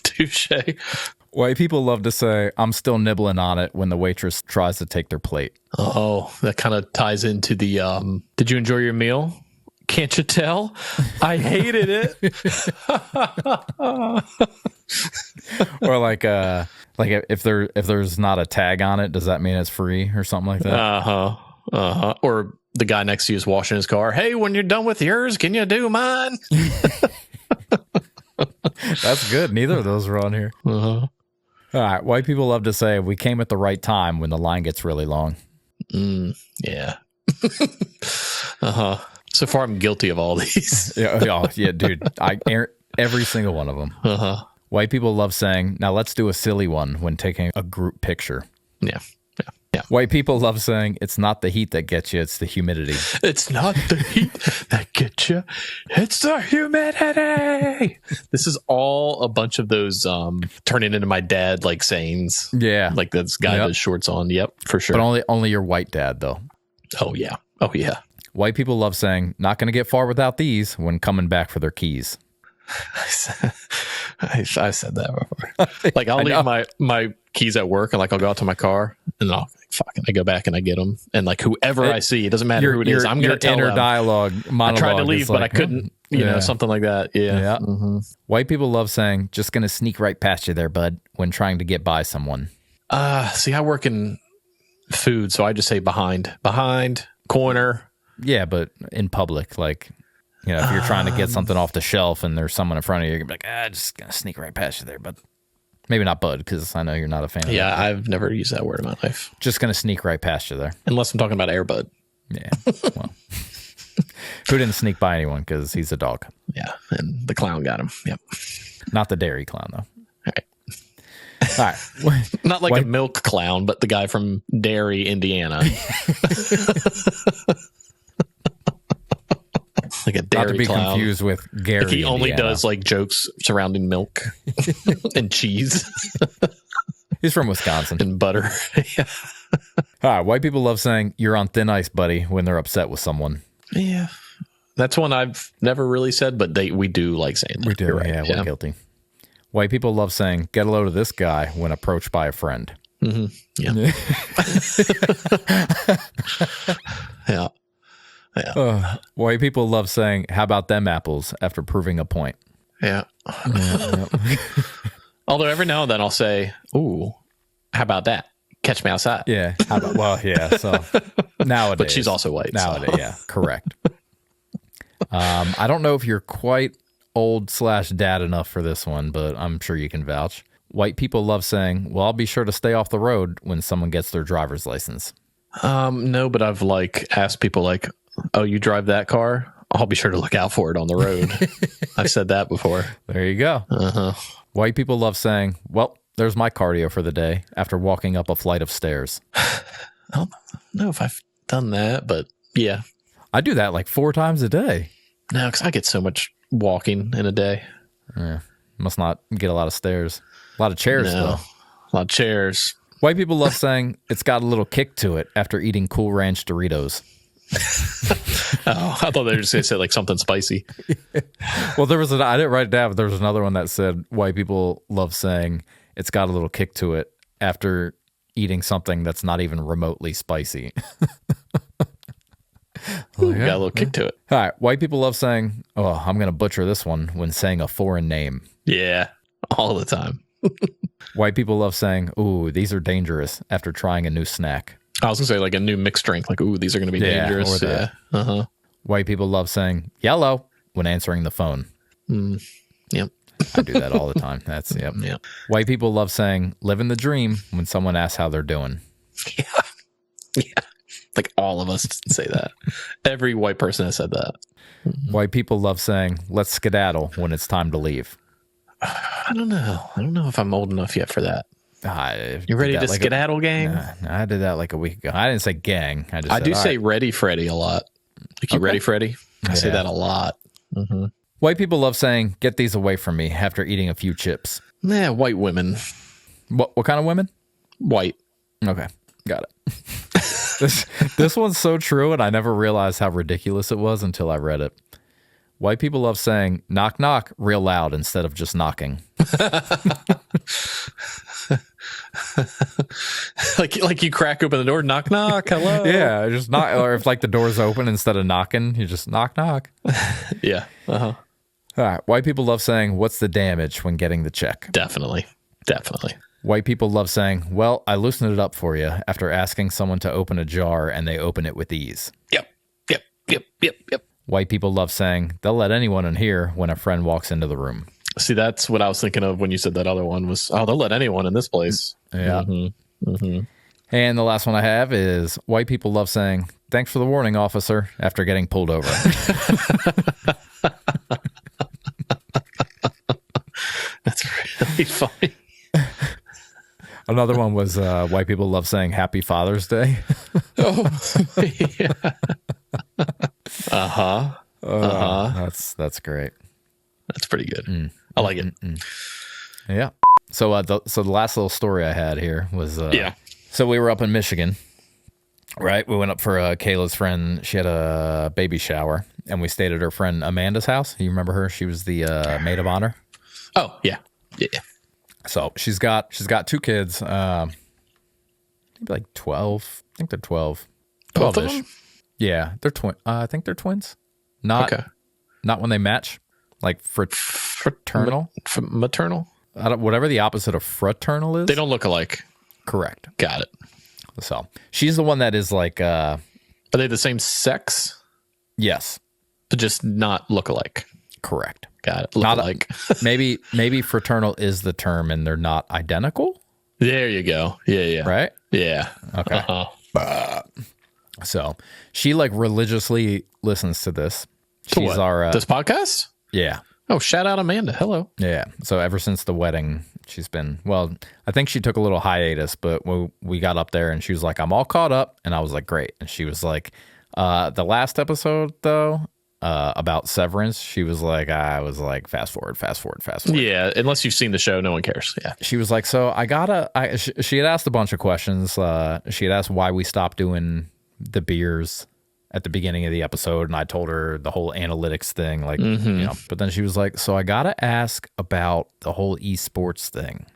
Touche. White people love to say, I'm still nibbling on it when the waitress tries to take their plate. Oh, that kind of ties into the, did you enjoy your meal? Can't you tell? I hated it. Or like if there's not a tag on it, does that mean it's free or something like that? Or the guy next to you is washing his car. Hey, when you're done with yours, can you do mine? That's good. Neither of those are on here. All right. White people love to say, we came at the right time when the line gets really long. Yeah. So far, I'm guilty of all these. yeah, dude. Every single one of them. White people love saying, now let's do a silly one when taking a group picture. Yeah. White people love saying, it's not the heat that gets you, it's the humidity. It's not the heat that gets you, it's the humidity. This is all a bunch of those turning into my dad like sayings. Yeah. Like this guy with his shorts on. Yep, for sure. But only your white dad, though. Oh, yeah. White people love saying, not going to get far without these when coming back for their keys. I said that before. Like I'll leave my keys at work and like I'll go out to my car and then I go back and I get them. And like whoever I see, it doesn't matter who it is. I'm going to tell inner them. Dialogue monologue. I tried to leave, but I couldn't, something like that. Yeah. Mm-hmm. White people love saying, just going to sneak right past you there, bud, when trying to get by someone. See, I work in food, so I just say behind, corner. Yeah, but in public, like, if you're trying to get something off the shelf and there's someone in front of you, you're going to be like, just going to sneak right past you there, but maybe not bud, because I know you're not a fan of that. I've never used that word in my life. Just going to sneak right past you there. Unless I'm talking about Air Bud. Yeah. Well, who didn't sneak by anyone because he's a dog. Yeah, and the clown got him. Yep. Not the dairy clown, though. All right. Not like a milk clown, but the guy from Derry, Indiana. Like a dairy Not to be clown. confused with Gary. Like he only Indiana. does like jokes surrounding milk and cheese. He's from Wisconsin. And butter. Yeah. All right. White people love saying, you're on thin ice, buddy, when they're upset with someone. Yeah. That's one I've never really said, but we do like saying that. We do. Right. Yeah, we're guilty. White people love saying, get a load of this guy when approached by a friend. Mm-hmm. Yeah. Yeah. White people love saying, how about them apples after proving a point? Yeah. Although every now and then I'll say, ooh, how about that? Catch me outside. Yeah. So nowadays. But she's also white. Nowadays, so. yeah. Correct. I don't know if you're quite old/dad enough for this one, but I'm sure you can vouch. White people love saying, well, I'll be sure to stay off the road when someone gets their driver's license. No, but I've asked people oh, you drive that car? I'll be sure to look out for it on the road. I've said that before. There you go. White people love saying, well, there's my cardio for the day after walking up a flight of stairs. I don't know if I've done that, but yeah. I do that like 4 times a day. No, because I get so much walking in a day. Yeah. Must not get a lot of stairs. A lot of chairs, though. A lot of chairs. White people love saying it's got a little kick to it after eating Cool Ranch Doritos. Oh, I thought they were just going to say like something spicy. Well, I didn't write it down, but there was another one that said white people love saying it's got a little kick to it after eating something that's not even remotely spicy. Got a little kick to it. All right. White people love saying, oh, I'm going to butcher this one when saying a foreign name. Yeah, all the time. White people love saying, ooh, these are dangerous after trying a new snack. I was going to say like a new mixed drink. Like, ooh, these are going to be dangerous. Yeah. White people love saying yellow when answering the phone. Yep. I do that all the time. Yep. White people love saying living the dream when someone asks how they're doing. Yeah. Like all of us say that. Every white person has said that. White people love saying let's skedaddle when it's time to leave. I don't know if I'm old enough yet for that. You ready to skedaddle, gang? I did that like a week ago. I didn't say gang. I do say ready, Freddy a lot. Like, you ready, Freddy? I say that a lot. White people love saying, get these away from me after eating a few chips. Yeah, white women. What kind of women? White. Okay, got it. This one's so true, and I never realized how ridiculous it was until I read it. White people love saying, knock, knock, real loud instead of just knocking. like you crack open the door, knock, knock, hello. Yeah, just knock. Or if like the door's open instead of knocking, you just knock, knock. Yeah. All right. White people love saying, what's the damage when getting the check? Definitely. White people love saying, well, I loosened it up for you after asking someone to open a jar and they open it with ease. Yep. White people love saying, they'll let anyone in here when a friend walks into the room. See, that's what I was thinking of when you said that other one was, oh, they'll let anyone in this place. Yeah. And the last one I have is white people love saying, thanks for the warning, officer, after getting pulled over. That's really funny. Another one was white people love saying happy Father's Day. Yeah. That's great. That's pretty good. I like it. Yeah. So the last little story I had here was so we were up in Michigan, right? We went up for Kayla's friend. She had a baby shower, and we stayed at her friend Amanda's house. You remember her? She was the maid of honor. Oh yeah. So she's got 2 kids, maybe like 12. I think they're 12. 12-ish. Yeah, they're twin. I think they're twins. Not when they match, like fraternal, maternal. Whatever the opposite of fraternal is. They don't look alike. Correct. Got it. So she's the one that is like. Are they the same sex? Yes, but just not look alike. Correct. Got it. Look alike. maybe fraternal is the term, and they're not identical. There you go. Yeah. Right. Yeah. Okay. So she like religiously listens to this. She's our this podcast. Yeah. Oh, shout out Amanda. Hello. Yeah. So ever since the wedding, she's been, well, I think she took a little hiatus, but we got up there and she was like, I'm all caught up. And I was like, great. And she was like, the last episode though, about Severance, she was like, I was like, fast forward. Yeah. Unless you've seen the show, no one cares. Yeah. She was like, so she had asked a bunch of questions. She had asked why we stopped doing the beers at the beginning of the episode, and I told her the whole analytics thing, like, you know, but then she was like, so I gotta ask about the whole eSports thing.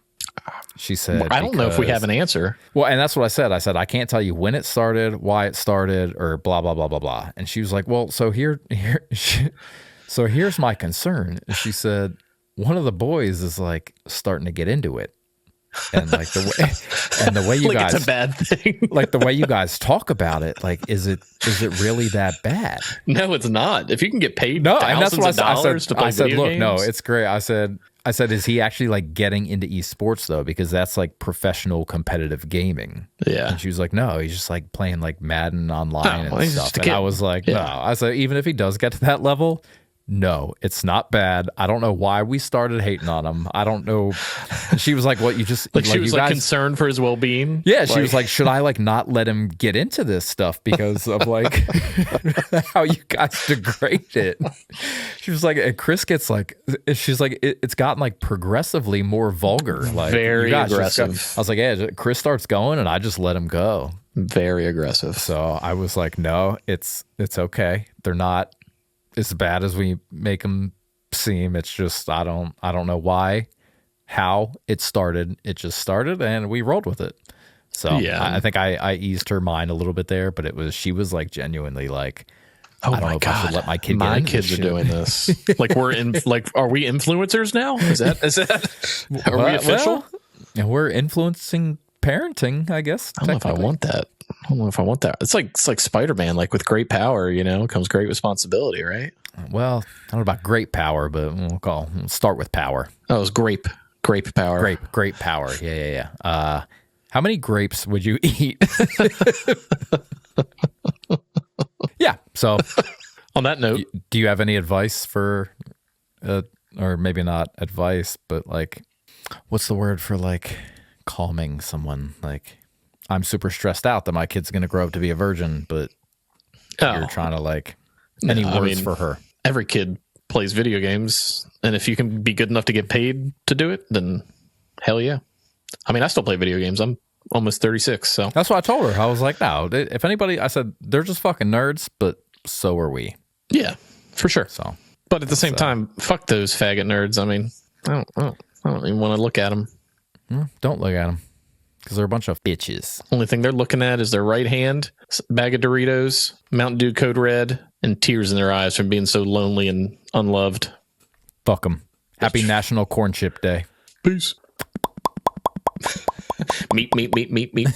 She said, I don't know if we have an answer. Well, and that's what I said. I said, I can't tell you when it started, why it started, or blah, blah, blah, blah, blah. And she was like, well, so here's my concern. She said, one of the boys is like starting to get into it. And like the way you like guys, it's a bad thing. like the way you guys talk about it, like is it really that bad? No, it's not. If you can get paid and that's what $1,000s to play I said, video look, games. no, it's great. I said I said, is he actually like getting into esports though? Because that's like professional competitive gaming. Yeah. And she was like, no, he's just like playing like Madden online and he's stuff. just a And kid. I was like, Yeah. no. I said, even if he does get to that level, no, it's not bad. I don't know why we started hating on him. I don't know. And she was like, what, you just Like she was you like guys, concerned for his well-being. yeah, she was like, should I like not let him get into this stuff because of like how you guys degrade it? She was like, and Chris gets like, she's like, it's gotten like progressively more vulgar, like Very you guys just aggressive. I was like, yeah, Chris starts going, and I just let him go. Very aggressive. So I was like, no, it's okay. They're not as bad as we make them seem. It's just I don't know why, how it started. It just started, and we rolled with it. So Yeah. I think I eased her mind a little bit there, but she was like genuinely like, Oh I don't my know if god! I should let my kid. My get into kids this are shit. doing this. Like are we influencers now? Is that? Are we official? Well, we're influencing parenting, I guess. I don't know if I want that. I don't know if I want that. It's like Spider-Man. Like with great power, comes great responsibility, right? Well, I don't know about great power, but we'll start with power. Oh, it was grape power. Grape power. Yeah. How many grapes would you eat? Yeah. So, On that note, do you have any advice for, or maybe not advice, but like, what's the word for like calming someone? Like, I'm super stressed out that my kid's going to grow up to be a virgin, but you're trying to like, any words for her? Every kid plays video games, and if you can be good enough to get paid to do it, then hell yeah. I mean, I still play video games. I'm almost 36, so That's what I told her. I was like, no, if anybody, I said, they're just fucking nerds, but so are we. yeah, for sure. So, But at the same time, fuck those faggot nerds. I mean, I don't even want to look at them. don't look at them because they're a bunch of bitches. Only thing they're looking at is their right hand, bag of Doritos, Mountain Dew Code Red, and tears in their eyes from being so lonely and unloved. Fuck them. Happy National Corn Chip Day. Peace. Meat.